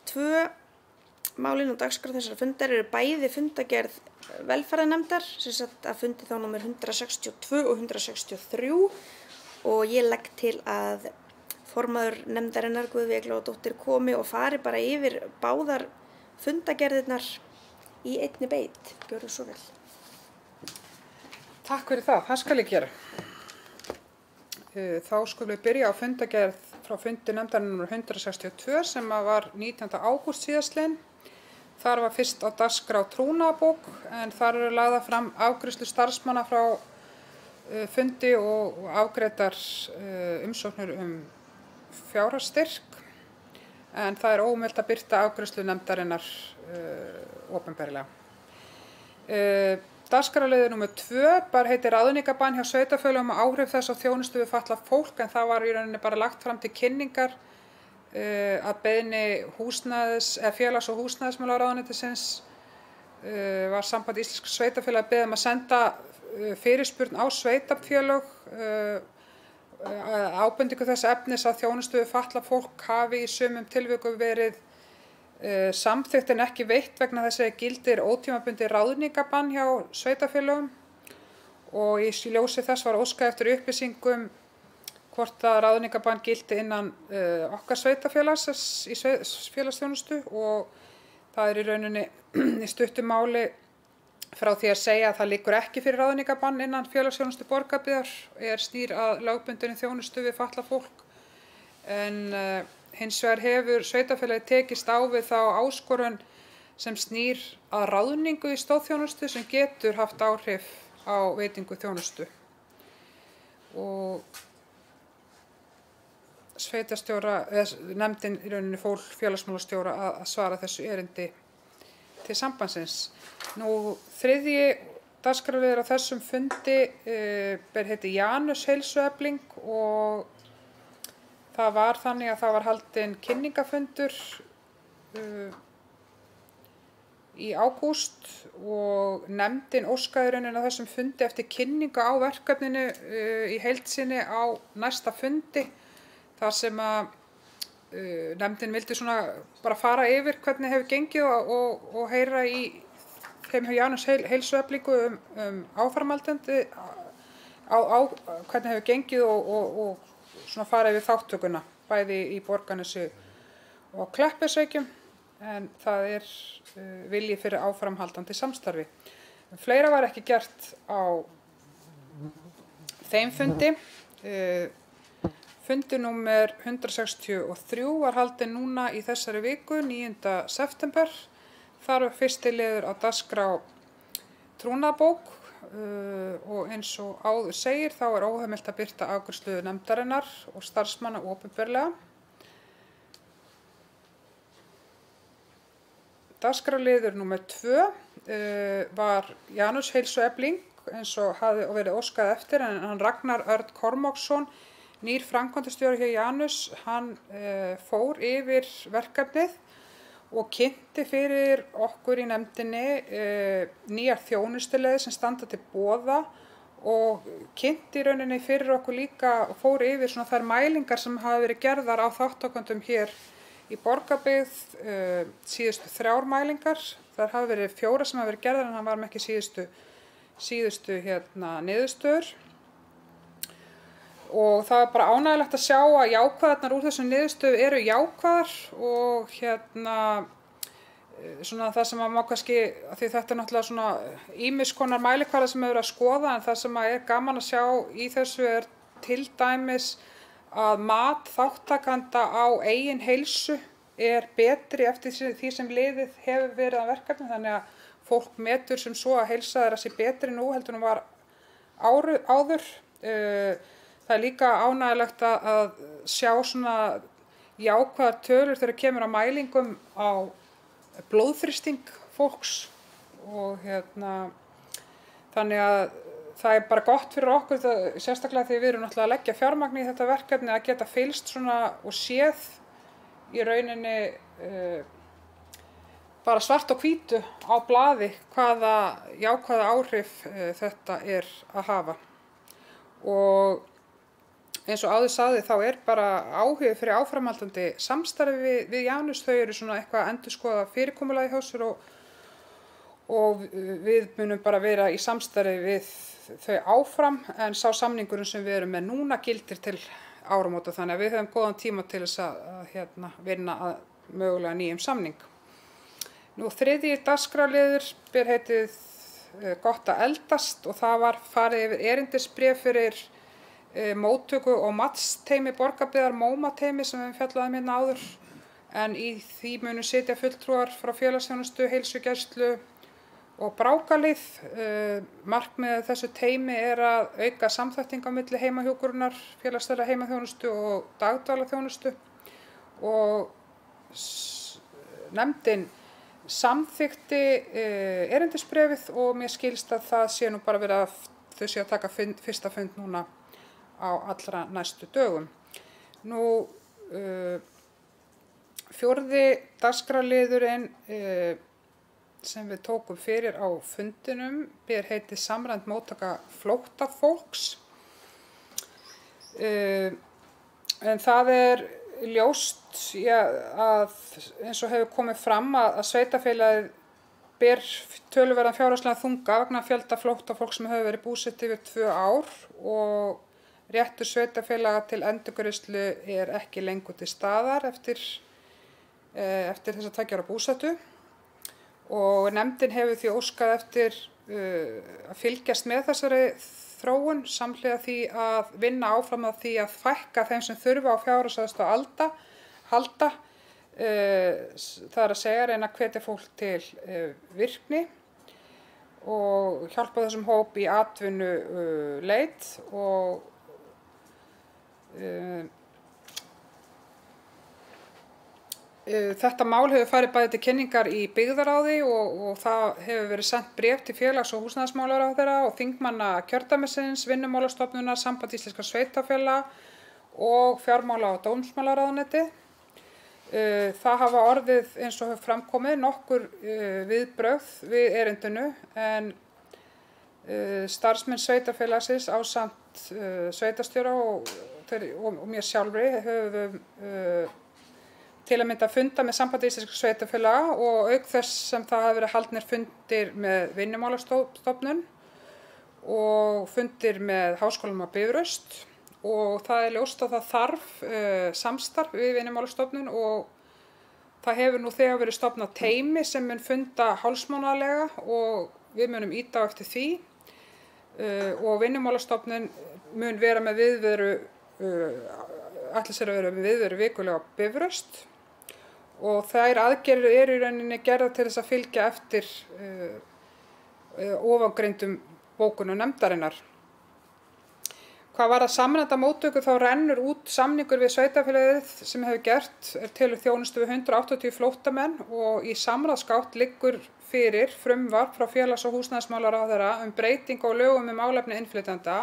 2 málin á dagskrá þessara fundar eru bæði fundargerð velferðarnefndar, sem sagt að fundi þá númer 162 og 163, og ég legg til að formaður nefndarinnar Guðveig Glóadóttir komi og fari bara yfir báðar fundargerðirnar í einni beit. Gjörðu svo vel. Takk fyrir það skal ég gera. Þá skulum við byrja á fundargerð frá fundi nefndarinnar nr. 162 sem var 19. ágúst síðastliðinn. Þar var fyrst á dagskrá trúnaðarbók, en þar eru lagðar fram afgreiðslu starfsmanna frá fundi og afgreiddar umsóknir fjárhagsstyrk, en það er ómögulegt að birta afgreiðslu nefndarinnar opinberlega. Dagskrárliður nr. 2 bara heitir ráðningarbann hjá sveitarfélögum og áhrif þess á þjónustu við fatlað fólk, en það var í rauninni bara lagt fram til kynningar að beiðni félags- og húsnæðismálaráðuneytisins var Samband íslenskra sveitarfélaga beðið að senda fyrirspurn á sveitarfélög ábendingu þess efnis að þjónustu við fatlað fólk hafi í sumum tilvikum verið samþykkt en ekki veitt vegna þess að gildir ótímabundið ráðningarbann hjá sveitarfélögum, og í ljósi þess var óskað eftir upplýsingum hvort að ráðningarbann gildi innan okkar sveitarfélags í félagsþjónustu, og það er í rauninni í stuttu máli frá því að segja að það liggur ekki fyrir ráðningarbann innan félagsþjónustu Borgarbyggðar snýr að lögbundinni þjónustu við fatlað fólk, en hins vegar hefur sveitarfélagið tekist á við þá áskorun sem snýr að ráðningu í stoðþjónustu sem getur haft áhrif á veitingu þjónustu, og nefndin í rauninni fól félagsmálastjóra að svara þessu erindi til sambandsins. Nú, 3. dagskrárliður á þessum fundi heiti Janus heilsuefling, og það var þannig að það var haldinn kynningafundur í ágúst og nefndin óskaði rauninni á þessum fundi eftir kynningu á verkefninu í heild sinni á næsta fundi þar sem að nefndin vildi svona bara fara yfir hvernig hefur gengið og heyra í þeim hjá Janus Heilsueflingu áframhaldandi hvernig hefur gengið og svona fara yfir þáttökuna bæði í Borgarnesi og Kleppjárnsreykjum en það vilji fyrir áframhaldandi samstarfi. Fleira var ekki gert á þeim fundi. Fundi númer 163 var haldinn núna í þessari viku, 9. september. Þar var fyrsti liður á dagskrá trúnaðarbók og eins og áður segir þá óheimilt að birta afgreiðslu nefndarinnar og starfsmanna opinberlega. Dagskrárliður númer 2 var Janus Heilsuefling eins og hafði verið óskað eftir en hann Ragnar Örn Kormáksson, nýr framkvæmdastjóri hjá Janus, hann fór yfir verkefnið og kynnti fyrir okkur í nefndinni nýjar þjónustuleiðir sem standa til boða og kynnti í rauninni fyrir okkur líka og fór yfir svona þær mælingar sem hafa verið gerðar á þátttakendum hér í Borgarbyggð síðustu 3 mælingar. Þar hafa verið 4 sem hafa verið gerðar en hann var með ekki síðustu niðurstöður. Og það er bara ánægjulegt að sjá að jákvæðarnar úr þessum niðurstöðu eru jákvæðar og svona það sem að má kannski, því þetta náttúrulega svona ýmis konar mælikvarða sem hefur verið að skoða en það sem að gaman að sjá í þessu til dæmis að mat þáttakanda á eigin heilsu betri eftir því sem liðið hefur verið að verkefni þannig að fólk metur sem svo að heilsa þeirra sé betri nú heldur en var áður. Það líka ánægjulegt að sjá svona jákvæðar tölur þegar kemur að mælingum á blóðþrýsting fólks og þannig að það er bara gott fyrir okkur, sérstaklega því við erum náttúrulega að leggja fjármagn í þetta verkefni að geta fylgst svona og séð í rauninni bara svart og hvítu á blaði hvaða jákvæða áhrif þetta að hafa. Og eins og áður sagði þá bara áhugi fyrir áframhaldandi samstarfi við Janus, þau eru svona eitthvað að endurskoða fyrirkomulagið hjá sér og við munum bara vera í samstarfi við þau áfram en sá samningurinn sem við erum með núna gildir til áramóta þannig að við höfum góðan tíma til þess að vinna að mögulega nýjum samning. Nú 3. dagskrárliður ber heitið Gott að eldast og það var farið yfir erindisbréf fyrir móttöku og matsteymi Borgarbyggðar MóMA-teymi sem við fjallaðum hérna áður en í því munu sitja fulltrúar frá félagsþjónustu, heilsugæslu og brákalið. Markmiðið þessu teymi að auka samþættingu á milli heimahjúkrunar, félagslegra heimaþjónustu og dagdvalarþjónustu og nefndin samþykkti erindisbréfið og mér skilst að það sé nú bara verið að þau sé að taka fyrsta fund núna á allra næstu dögum. Nú 4. dagskrárliðurinn sem við tókum fyrir á fundinum ber heitið samræmd móttaka flóttafólks. En það ljóst að eins og hefur komið fram að sveitarfélagið ber töluverðan fjárhagslegan þunga vegna fjölda flóttafólks sem hefur verið búsett yfir 2 ár og réttur sveitarfélaga til endurgreiðslu ekki lengur til staðar eftir þessa 2 ára búsetu. Og nefndin hefur því óskað eftir að fylgjast með þessari þróun samhliða því að vinna áfram að því að fækka þeim sem þurfa á fjárhagsaðstoð halda. Það að segja reyna að hvetja fólk til virkni og hjálpa þessum hóp í atvinnuleit og þetta mál hefur farið bæði til kynningar í byggðarráði og það hefur verið sendt bréf til félags- og húsnæðismálaráðherra og þingmanna kjördæmisins, Vinnumálastofnunar, Samband íslenskra sveitarfélaga og fjármála- og dómsmálaráðuneytið. Það hafa orðið eins og hefur framkomið nokkur viðbrögð við erindinu en starfsmenn sveitarfélagsins ásamt sveitarstjóra og mér sjálfri höfum til að mynda funda með Sambandi íslenskra sveitarfélaga og auk þess sem það hafa verið haldnir fundir með Vinnumálastofnun og fundir með Háskólanum á Bifröst og það er ljóst að það þarf samstarf við Vinnumálastofnun og það hefur nú þegar verið stofnað teymi sem mun funda hálfsmánaðarlega og við munum ýta á eftir því og Vinnumálastofnun mun vera með viðveru, ætli sér að vera með viðveru vikulega á Bifröst og þær aðgerðir eru í rauninni gerðar til þess að fylgja eftir ofangreindum bókunum nefndarinnar. Hvað var að samræmda móttöku þá rennur út samningur við sveitarfélagið sem hefur gert til þjónustu við 180 flóttamenn og í samráðsgátt liggur fyrir frumvarp frá félags- og húsnæðismálaráðherra breytingu á lögum málefni innflytjenda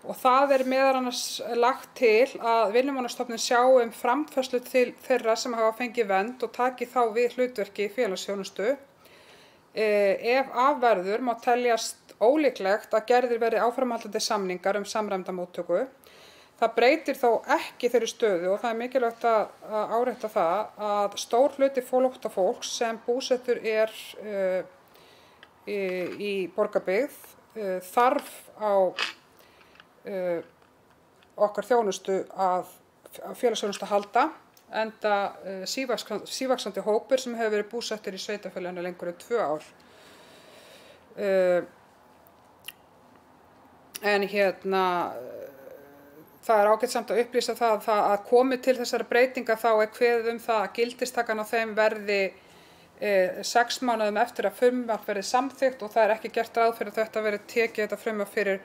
og það meðal annars lagt til að Vinnumálastofnun sjái framfærslu til þeirra sem hafa fengið vernd og taki þá við hlutverki félagsþjónustu. Ef af verður má teljast ólíklegt að gerðir verði áframhaldandi samningar samræmda móttöku. Það breytir þó ekki þeirri stöðu og það er mikilvægt að árétta það að stór hluti flóttafólks sem búsettur í borgarbyggð þarf á okkar þjónustu að félagsþjónustu halda enda sívaxandi hópur sem hefur verið búsettur í sveitarfélaginu lengur en 2 ár. En það er ágætt samt að upplýsa það að komi til þessara breytinga þá kveðið það að gildistakan á þeim verði 6 mánuðum eftir að frumvarp verði samþykkt og það er ekki gert ráð fyrir að þetta verði tekið þetta frumvarp fyrir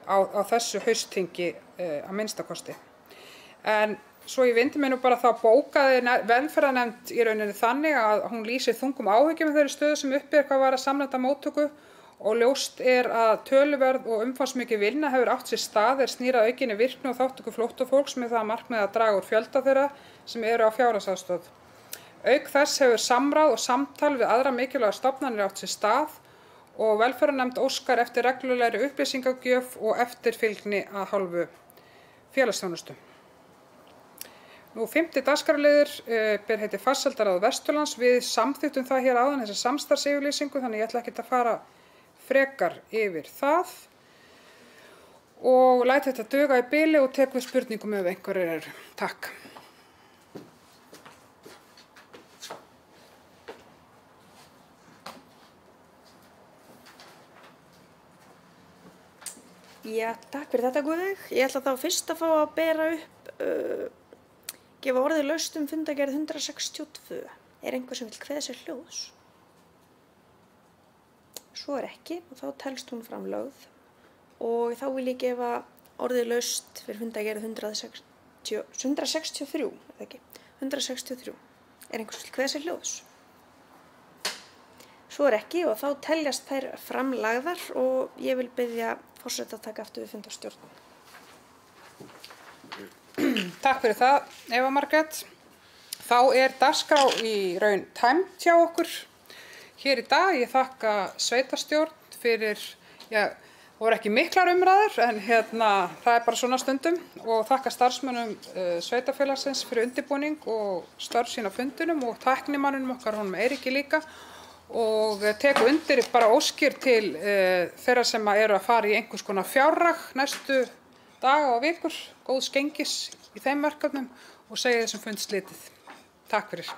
á þessu haustþingi að minnstakosti. En svo ég vindi mig nú bara þá bókaði velferðarnefnd í rauninni þannig að hún lýsir þungum áhyggjum af þeirri stöðu sem uppi hvað var að samræmda móttöku og ljóst að töluverð og umfangsmikil vinna hefur átt sér stað snýr að aukinni virkni og þátttöku flóttafólks með það að markmiði að draga úr fjölda þeirra sem eru á fjárhagsaðstoð. Auk þess hefur samráð og samtal við aðra mikilvægar stofnanir átt sér stað og velferðarnefnd óskar eftir reglulegri upplýsingagjöf og eftirfylgni að hálfu félagsþjónustu. 5. dagskrárliður ber heiti Farsældarráð Vesturlands. Við samþykktum það hér áðan þessa samstarfsyfirlýsingu þannig ég ætla ekkert að fara frekar yfir það og læt þetta duga í bili og tek við spurningum ef einhverjir eru. Takk. Já, takk fyrir þetta Guðveig. Ég ætla þá fyrst að fá að bera upp, gefa orðið laust fundargerð 162. Er einhver sem vill kveða sér hljóðs? Svo er ekki og þá telst hún framlögð og þá vil ég gefa orðið laust fyrir fundargerð 163, eða ekki? 163. Er einhver sem vill kveða sér hljóðs? Svo er ekki og þá teljast þær framlagðar og ég vil biðja forseta að taka aftur við fundarstjórn. Takk fyrir það, Eva Margrét. Þá dagskrá í raun tæmd hjá okkur hér í dag. Ég þakka sveitarstjórn fyrir, voru ekki miklar umræður en það er bara svona stundum og þakka starfsmönnum sveitarfélagsins fyrir undirbúning og störf sín á fundunum og tæknimannunum okkar honum Eiríki líka og teku undir bara óskir til þeirra sem eru að fara í einhvers konar fjárrag næstu daga og vikur, góðs gengis í þeim verkefnum og segja þessum fund slitið. Takk fyrir.